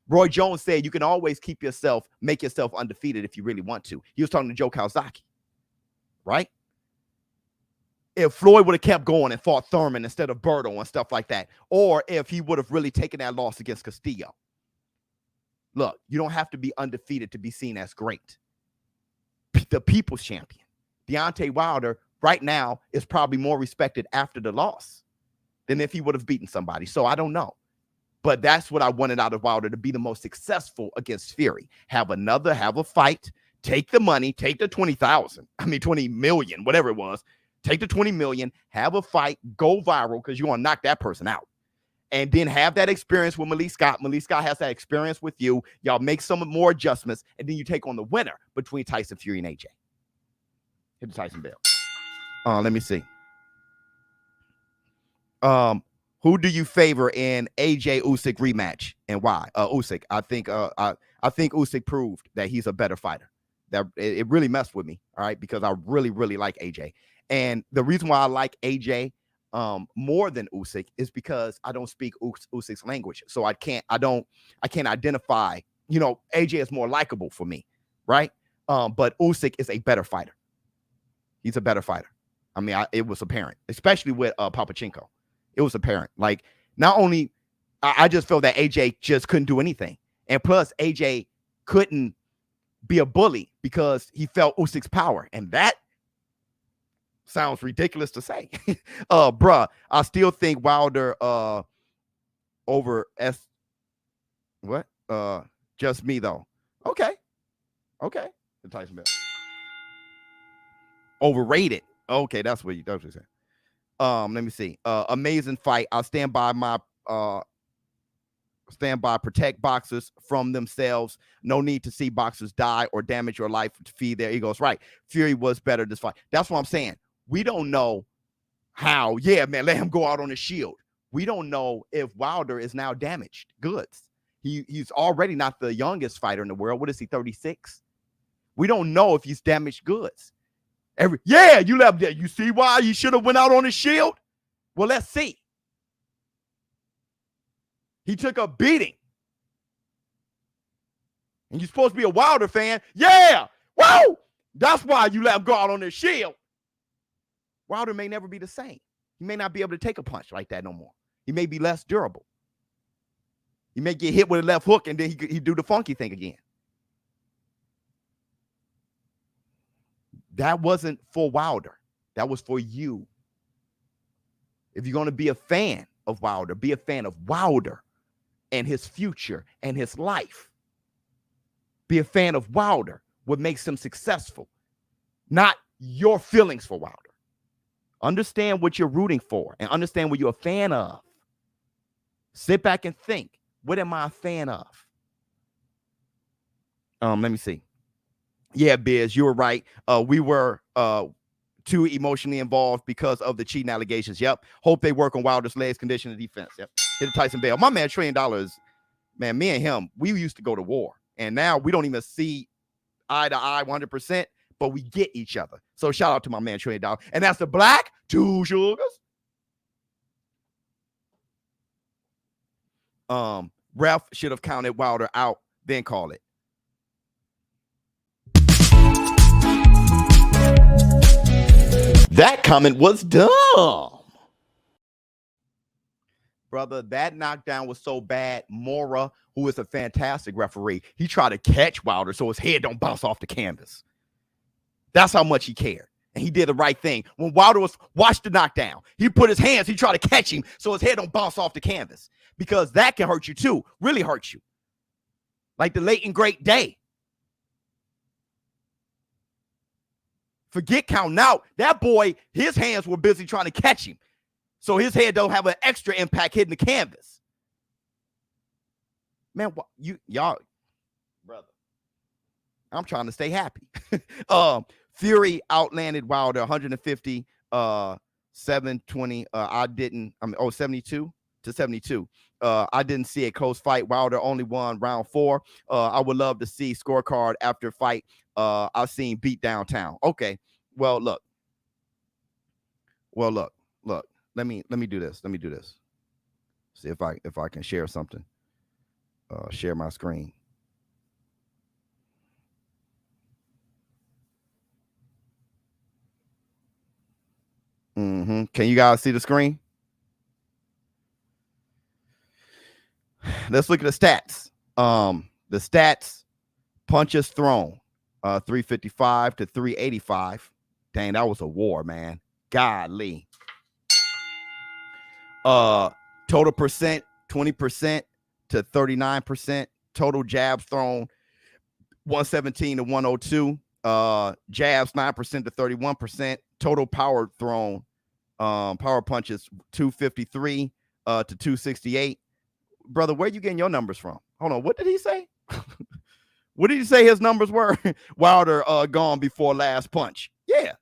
Roy Jones said you can always make yourself undefeated if you really want to. He was talking to Joe Kawasaki, right? If Floyd would have kept going and fought Thurman instead of Berto and stuff like that, or if he would have really taken that loss against Castillo. Look, you don't have to be undefeated to be seen as great. The people's champion, Deontay Wilder, right now is probably more respected after the loss than if he would have beaten somebody. So I don't know. But that's what I wanted out of Wilder, to be the most successful against Fury. Have a fight, take the money, take the 20 million, whatever it was. Take the 20 million, have a fight, go viral, because you want to knock that person out. And then have that experience with Malik Scott. Malik Scott has that experience with you. Y'all make some more adjustments, and then you take on the winner between Tyson Fury and AJ. Hit the Tyson bell. Let me see. Who do you favor in AJ Usyk rematch and why? Usyk. I think Usyk proved that he's a better fighter. That it really messed with me, all right, because I really, really like AJ. And the reason why I like AJ more than Usyk is because I don't speak Usyk's language. So I can't identify, AJ is more likable for me, right? But Usyk is a better fighter. He's a better fighter. I mean, it was apparent, especially with Papachenko. It was apparent. Like, not only, I just felt that AJ just couldn't do anything. And plus, AJ couldn't be a bully because he felt Usyk's power. And that sounds ridiculous to say. Bruh, I still think Wilder over just me though. Okay. The Tyson Bell. Overrated. Okay, that's what you said. Let me see. Amazing fight. I'll stand by protect boxers from themselves. No need to see boxers die or damage your life to feed their egos. Right. Fury was better this fight. That's what I'm saying. We don't know how. Yeah, man, let him go out on his shield. We don't know if Wilder is now damaged goods. He's already not the youngest fighter in the world. What is he, 36? We don't know if he's damaged goods. You left there. You see why you should have went out on his shield? Well, let's see. He took a beating. And you're supposed to be a Wilder fan. Yeah. Whoa. That's why you let him go out on his shield. Wilder may never be the same. He may not be able to take a punch like that no more. He may be less durable. He may get hit with a left hook and then he do the funky thing again. That wasn't for Wilder. That was for you. If you're going to be a fan of Wilder, be a fan of Wilder and his future and his life. Be a fan of Wilder, what makes him successful, not your feelings for Wilder. Understand what you're rooting for and understand what you're a fan of. Sit back and think, what am I a fan of? Let me see. Yeah, Biz, you were right. We were too emotionally involved because of the cheating allegations. Yep. Hope they work on Wilder's legs, condition, and defense. Yep. Hit the Tyson Bell. My man, $1 trillion, man, me and him, we used to go to war. And now we don't even see eye to eye 100%, but we get each other. So shout out to my man, $1 trillion. And that's the Black Two Sugars. Ref should have counted Wilder out, then call it. That comment was dumb. Brother, that knockdown was so bad. Mora, who is a fantastic referee, he tried to catch Wilder so his head don't bounce off the canvas. That's how much he cared. And he did the right thing. When Wilder watched the knockdown, he put his hands, he tried to catch him so his head don't bounce off the canvas. Because that can hurt you too. Really hurt you. Like the late and great Day. Forget counting out. That boy, his hands were busy trying to catch him. So his head don't have an extra impact hitting the canvas. Man, y'all, brother, I'm trying to stay happy. Fury outlanded Wilder 150, 720. 72 to 72. I didn't see a close fight. Wilder only won round 4. I would love to see scorecard after fight I've seen beat downtown. Okay. Well, look. Let me do this. See if I can share something. Share my screen. Can you guys see the screen? Let's look at the stats. The stats: punches thrown, 355 to 385. Dang, that was a war, man. Golly. Total percent, 20% to 39%. Total jabs thrown, 117 to 102. Jabs 9% to 31%. Total power thrown, power punches 253 to 268. Brother, where you getting your numbers from? Hold on, what did he say? What did he say his numbers were? Wilder gone before last punch. Yeah.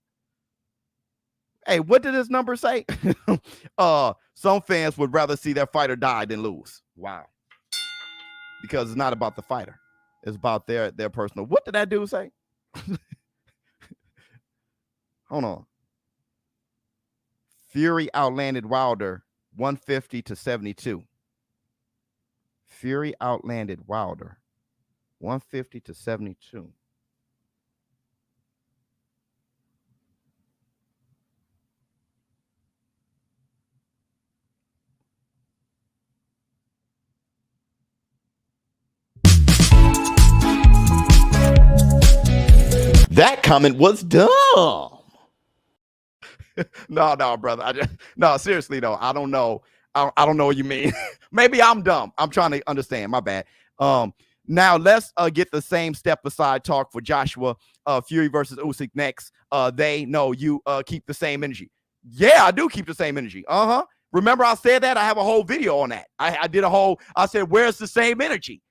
Hey, what did his number say? Some fans would rather see their fighter die than lose. Wow. Because it's not about the fighter. It's about their personal. What did that dude say? Hold on. Fury outlanded Wilder 150 to 72. Fury outlanded Wilder 150 to 72. That comment was dumb. No, brother. No, seriously though. I don't know. I don't know what you mean. Maybe I'm dumb. I'm trying to understand. My bad. Now let's get the same step aside talk for Joshua Fury versus Usyk next. They know you keep the same energy. Yeah, I do keep the same energy. Remember I said that? I have a whole video on that. I did a whole. I said, where's the same energy?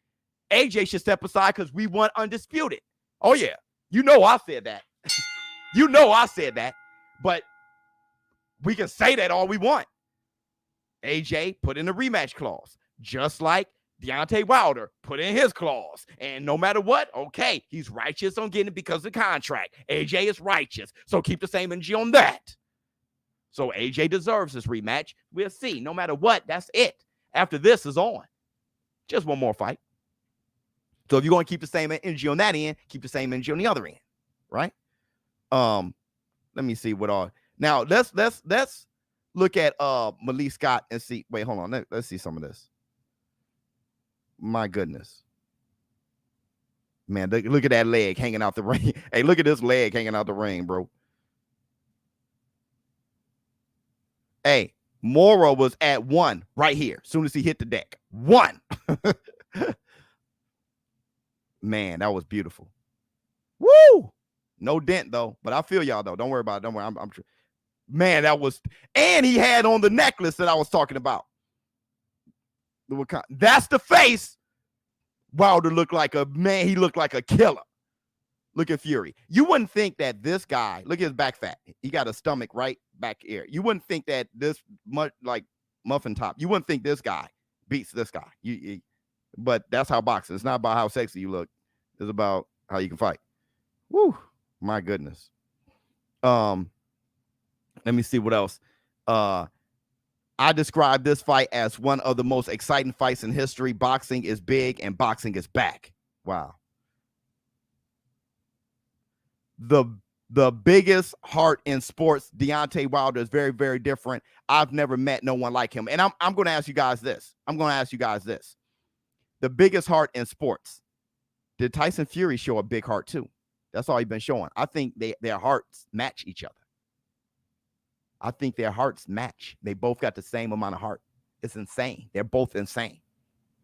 AJ should step aside because we want undisputed. Oh yeah, you know I said that. You know I said that. But we can say that all we want. AJ put in a rematch clause, just like Deontay Wilder put in his clause. And no matter what, okay, he's righteous on getting it because of the contract. AJ is righteous. So keep the same energy on that. So AJ deserves this rematch. We'll see. No matter what, that's it. After this is on. Just one more fight. So if you're going to keep the same energy on that end, keep the same energy on the other end. Right? Let me see what all. Now let's look at Malik Scott and see. Wait, hold on. Let's see some of this. My goodness. Man, look at that leg hanging out the ring. Hey, look at this leg hanging out the ring, bro. Hey, Mora was at 1 right here as soon as he hit the deck. 1. Man, that was beautiful. Woo! No dent, though. But I feel y'all, though. Don't worry about it. Don't worry. I'm sure. Man, that was, and he had on the necklace that I was talking about. That's the face. Wilder looked like a man. He looked like a killer. Look at Fury. You wouldn't think that this guy, look at his back fat. He got a stomach right back here. You wouldn't think that this much like muffin top. You wouldn't think this guy beats this guy. But that's how boxing. It's not about how sexy you look. It's about how you can fight. Woo. My goodness. Let me see what else. I describe this fight as one of the most exciting fights in history. Boxing is big and boxing is back. Wow. The biggest heart in sports, Deontay Wilder, is very, very different. I've never met no one like him. And I'm going to ask you guys this. The biggest heart in sports. Did Tyson Fury show a big heart too? That's all he's been showing. I think their hearts match each other. I think their hearts match. They both got the same amount of heart. It's insane. They're both insane.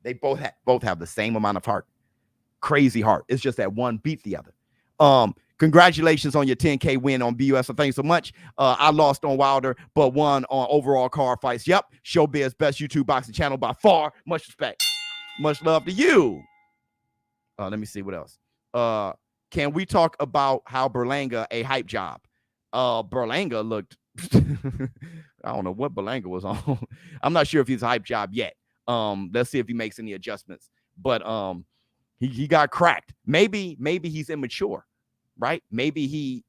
They both have the same amount of heart. Crazy heart. It's just that one beat the other. Congratulations on your 10K win on BUS. So thanks so much. I lost on Wilder, but won on overall card fights. Yep. ShowBizz, best YouTube boxing channel by far. Much respect. Much love to you. Let me see what else. Can we talk about how Berlanga a hype job? Berlanga looked I don't know what Berlanga was on. I'm not sure if he's a hype job yet. Let's see if he makes any adjustments. But he got cracked. Maybe he's immature. right? Maybe he,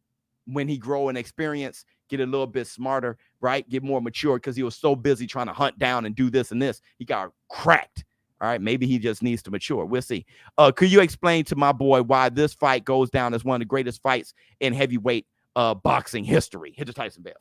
when he grow in experience, get a little bit smarter, right? Get more mature, because he was so busy trying to hunt down and do this and this. He got cracked. All right, maybe he just needs to mature. We'll see. Could you explain to my boy why this fight goes down as one of the greatest fights in heavyweight boxing history? Hit the Tyson bell.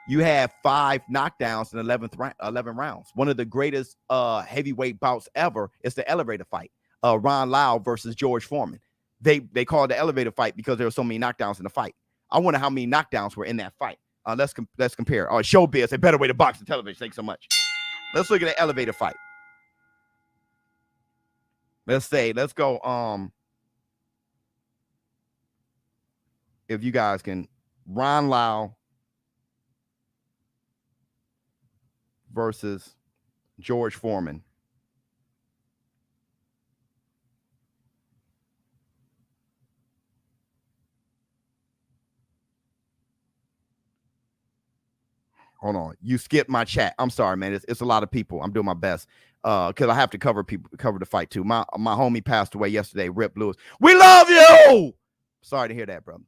You have 5 knockdowns in 11 rounds. One of the greatest heavyweight bouts ever is the elevator fight. Ron Lau versus George Foreman. They call it the elevator fight because there were so many knockdowns in the fight. I wonder how many knockdowns were in that fight. Let's compare. ShowBizz, a better way to box and television. Thanks so much. Let's look at the elevator fight. Let's go. If you guys can, Ron Lau versus George Foreman. Hold on. You skipped my chat. I'm sorry, man. It's a lot of people. I'm doing my best. Because I have to cover the fight too. My homie passed away yesterday, Rip Lewis. We love you. Sorry to hear that, brother.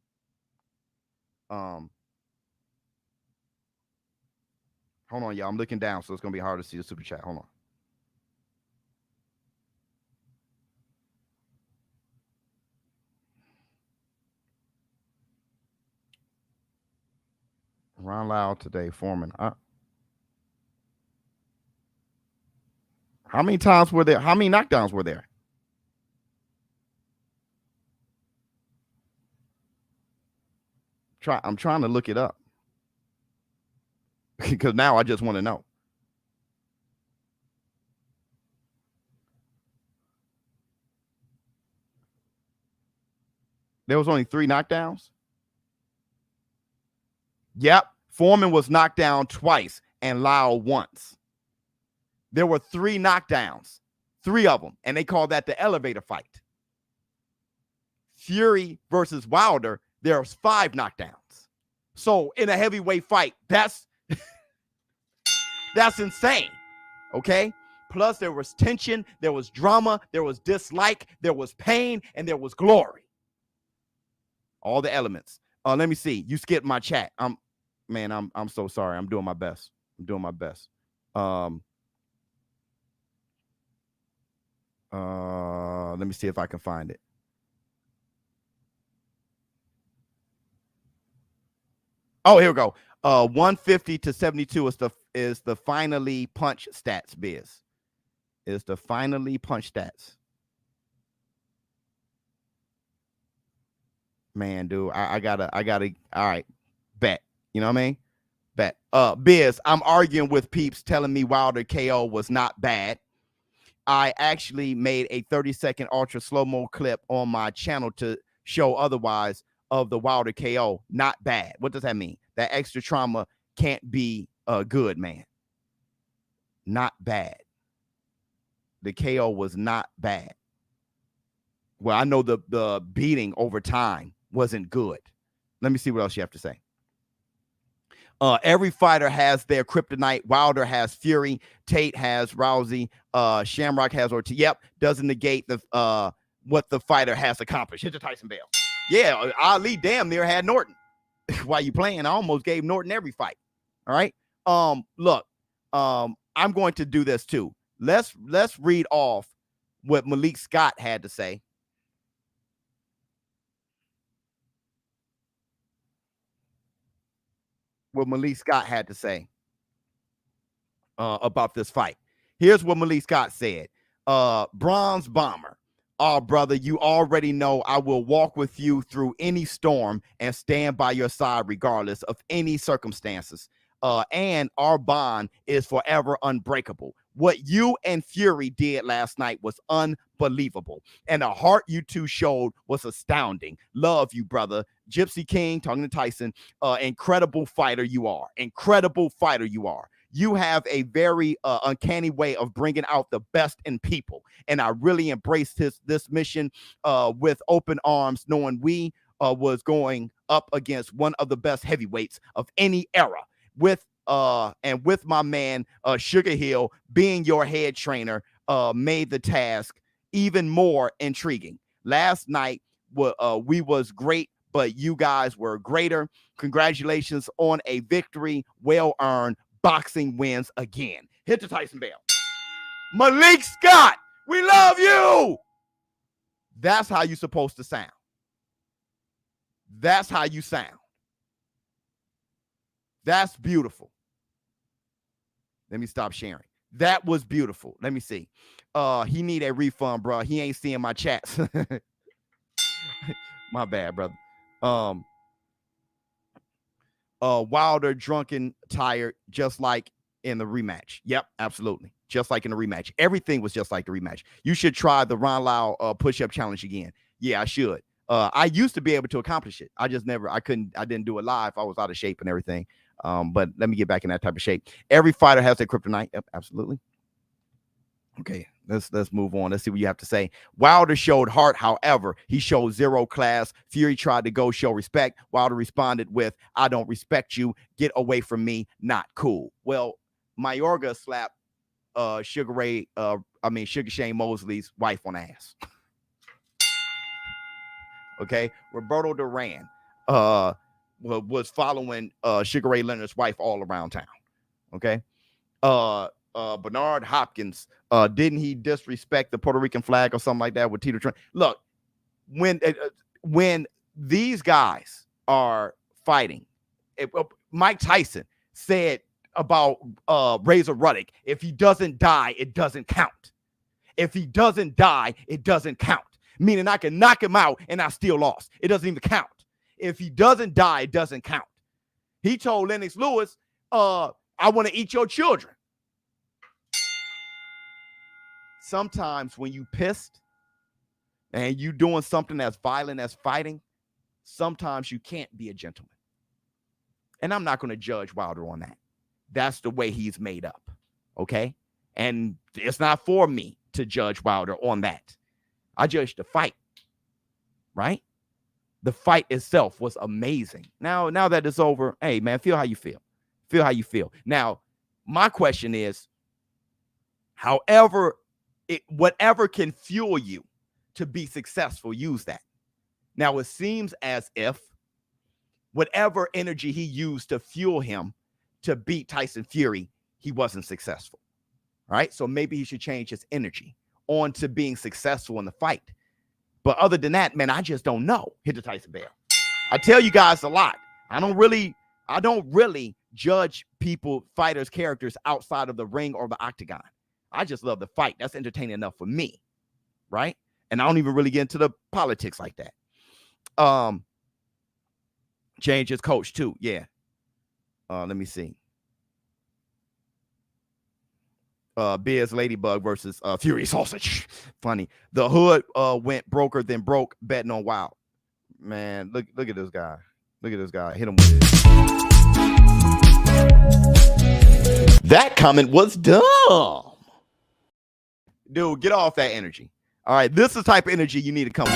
Hold on, y'all. I'm looking down, so it's gonna be hard to see the super chat. Hold on. Ron Lau today, Foreman. How many times were there? How many knockdowns were there? I'm trying to look it up because now I just want to know. There was only 3 knockdowns. Yep. Foreman was knocked down twice and Lau once. There were 3 knockdowns, 3 of them, and they call that the elevator fight. Fury versus Wilder, there's 5 knockdowns. So in a heavyweight fight, that's insane. Okay. Plus there was tension, there was drama, there was dislike, there was pain, and there was glory. All the elements. Let me see. You skipped my chat. I'm so sorry. I'm doing my best. Let me see if I can find it. Oh, here we go. 150 to 72 is the finally punch stats, Biz. Is the finally punch stats. Man, dude, I gotta, all right, bet. You know what I mean? Bet. Biz, I'm arguing with peeps telling me Wilder KO was not bad. I actually made a 30-second ultra slow-mo clip on my channel to show otherwise of the Wilder KO. Not bad. What does that mean? That extra trauma can't be good, man. Not bad. The KO was not bad. Well, I know the beating over time wasn't good. Let me see what else you have to say. Every fighter has their kryptonite. Wilder has Fury. Tate has Rousey. Shamrock has Ortiz. Yep, doesn't negate the what the fighter has accomplished. Hit the Tyson bell. Yeah, Ali damn near had Norton. While you playing, I almost gave Norton every fight. All right. Look, I'm going to do this too. Let's read off what Malik Scott had to say. What Malik Scott had to say about this fight. Here's what Malik Scott said. Bronze Bomber. Oh, brother, you already know I will walk with you through any storm and stand by your side regardless of any circumstances. And our bond is forever unbreakable. What you and Fury did last night was unbelievable. And the heart you two showed was astounding. Love you, brother. Gypsy King, talking to Tyson, incredible fighter you are. Incredible fighter you are. You have a very uncanny way of bringing out the best in people. And I really embraced this mission with open arms, knowing we was going up against one of the best heavyweights of any era. With my man Sugar Hill being your head trainer made the task even more intriguing. Last night we was great, but you guys were greater. Congratulations on a victory. Well earned. Boxing wins again. Hit the Tyson bell. Malik Scott, we love you. That's how you're supposed to sound. That's how you sound. That's beautiful. Let me stop sharing. That was beautiful. Let me see. He need a refund, bro. He ain't seeing my chats. My bad, brother. Wilder drunken, tired, just like in the rematch. Yep, absolutely. Just like in the rematch. Everything was just like the rematch. You should try the Ron Lau push-up challenge again. Yeah, I should. I used to be able to accomplish it. I didn't do it live. I was out of shape and everything. But let me get back in that type of shape. Every fighter has their kryptonite. Yep, absolutely. Okay, let's move on. Let's see what you have to say. Wilder showed heart, however, he showed zero class. Fury tried to go show respect. Wilder responded with, I don't respect you. Get away from me. Not cool. Well, Mayorga slapped Sugar Shane Mosley's wife on the ass. Okay, Roberto Duran was following Sugar Ray Leonard's wife all around town. Okay, Bernard Hopkins, didn't he disrespect the Puerto Rican flag or something like that with Tito Trent? Look, when these guys are fighting, Mike Tyson said about Razor Ruddock, if he doesn't die, it doesn't count. If he doesn't die, it doesn't count. Meaning I can knock him out and I still lost. It doesn't even count. If he doesn't die, it doesn't count. He told Lennox Lewis, I want to eat your children. Sometimes when you pissed and you doing something as violent as fighting, sometimes you can't be a gentleman. And I'm not going to judge Wilder on that. That's the way he's made up. Okay? And it's not for me to judge Wilder on that. I judge the fight, right? The fight itself was amazing. Now that it's over, hey, man, feel how you feel. Feel how you feel. Now, my question is, whatever can fuel you to be successful, use that. Now, it seems as if whatever energy he used to fuel him to beat Tyson Fury, he wasn't successful. All right, so maybe he should change his energy on to being successful in the fight. But other than that, man, I just don't know. Hit the Tyson bell. I tell you guys a lot. I don't really judge fighters' characters outside of the ring or the octagon. I just love the fight. That's entertaining enough for me, right? And I don't even really get into the politics like that. Change his coach too. Yeah. Let me see. Biz Ladybug versus Fury Sausage. Funny. The Hood went broker than broke betting on Wild. Man, look at this guy. Look at this guy. Hit him with it. That comment was dumb. Dude, get off that energy. All right, this is the type of energy you need to come with.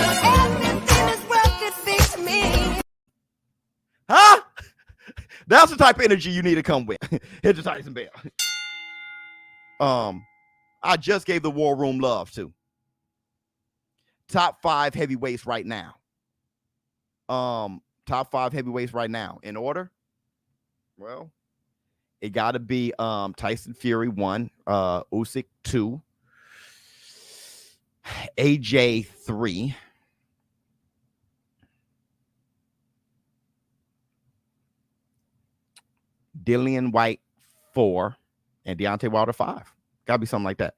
Huh? That's the type of energy you need to come with. Hit the Tyson bell. I just gave the War Room love too. Top 5 heavyweights right now. Top 5 heavyweights right now. In order? Well, it got to be Tyson Fury 1, Usyk 2, AJ 3, Dillian White 4, and Deontay Wilder 5. Gotta be something like that.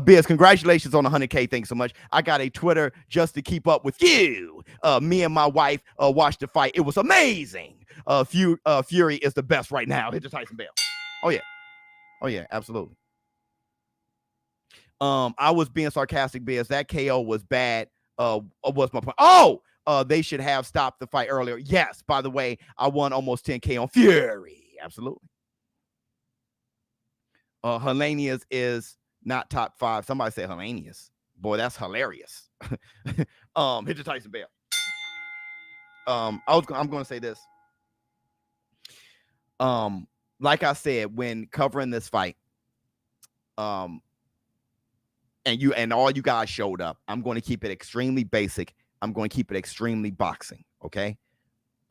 Biz, congratulations on 100K. Thanks so much. I got a Twitter just to keep up with you. Me and my wife watched the fight. It was amazing. Fury is the best right now. Hit the Tyson bell. Oh yeah, absolutely. I was being sarcastic, Biz. That KO was bad. What's my point? They should have stopped the fight earlier. Yes, by the way, I won almost 10K on Fury. Absolutely. Hellenius is not top 5. Somebody said Hellenius. Boy, that's hilarious. Hit the Tyson bell. I'm going to say this. Like I said, when covering this fight, and all you guys showed up, I'm going to keep it extremely basic. I'm going to keep it extremely boxing. Okay.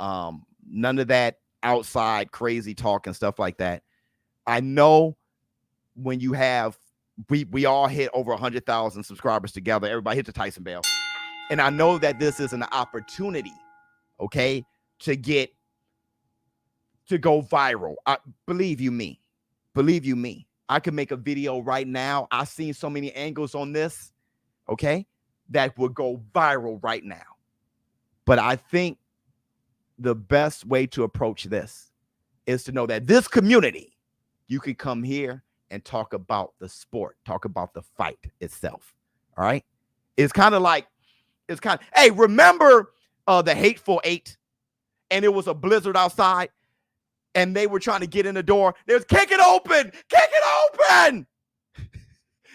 None of that outside crazy talk and stuff like that. I know when you have, we all hit over 100,000 subscribers together. Everybody hit the Tyson bell. And I know that this is an opportunity, okay, to go viral. Believe you me, I could make a video right now. I've seen so many angles on this, okay, that would go viral right now. But I think the best way to approach this is to know that this community, you can come here and talk about the sport, talk about the fight itself. All right. It's kind of, hey, remember the Hateful Eight? And it was a blizzard outside and they were trying to get in the door. They was kick it open.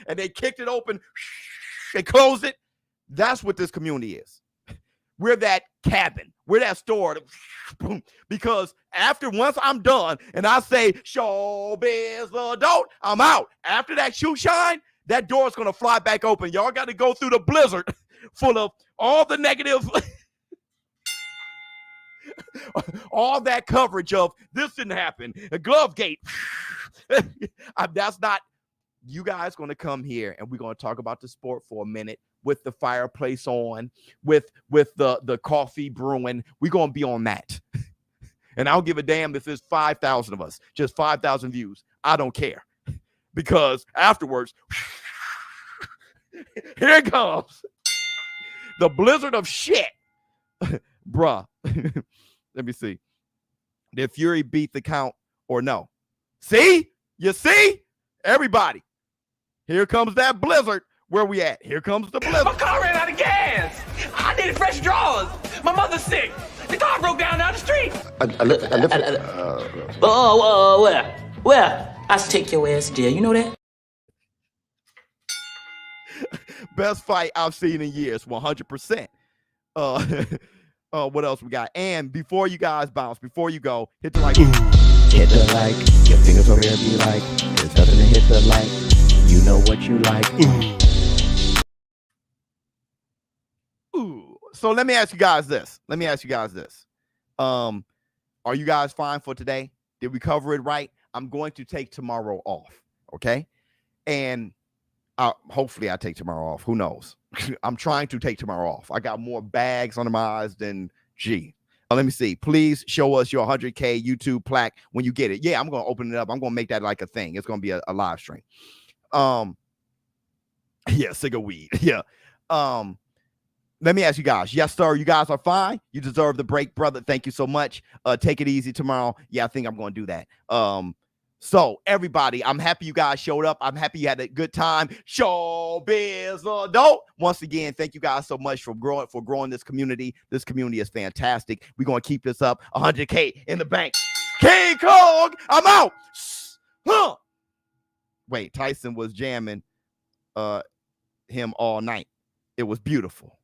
And they kicked it open. They closed it. That's what this community is. We're that cabin. We're that store. Because once I'm done and I say, ShowBizz adult, I'm out. After that shoe shine, that door is going to fly back open. Y'all got to go through the blizzard full of all the negative, all that coverage of this didn't happen. A glove gate. That's not, you guys going to come here and we're going to talk about the sport for a minute with the fireplace on, with the coffee brewing. We're going to be on that. And I don't give a damn if there's 5,000 of us, just 5,000 views. I don't care. Because afterwards, here it comes. The blizzard of shit. Bruh. Let me see. Did Fury beat the count or no? See? You see? Everybody. Here comes that blizzard. Where we at? Here comes the blizzard. My car ran out of gas. I needed fresh drawers. My mother's sick. The car broke down the street. Where? I take your ass there. You know that? Best fight I've seen in years, 100%. What else we got? And before you guys bounce, before you go, hit the like. Hit the like. Your fingers over there be like, there's nothing to hit the like. You know what you like. Ooh. So let me ask you guys this. Are you guys fine for today? Did we cover it right? I'm going to take tomorrow off. Okay. And hopefully I take tomorrow off. Who knows? I'm trying to take tomorrow off. I got more bags under my eyes than let me see. Please show us your 100K YouTube plaque when you get it. Yeah, I'm going to open it up. I'm going to make that like a thing. It's going to be a live stream. Yeah, cigar weed. Yeah. Let me ask you guys. Yes, sir. You guys are fine. You deserve the break, brother. Thank you so much. Take it easy tomorrow. Yeah, I think I'm going to do that. So everybody, I'm happy you guys showed up. I'm happy you had a good time. ShowBizz adult. Once again, thank you guys so much for growing this community. This community is fantastic. We're going to keep this up. 100K in the bank. King Kong, I'm out. Huh. Wait, Tyson was jamming him all night. It was beautiful.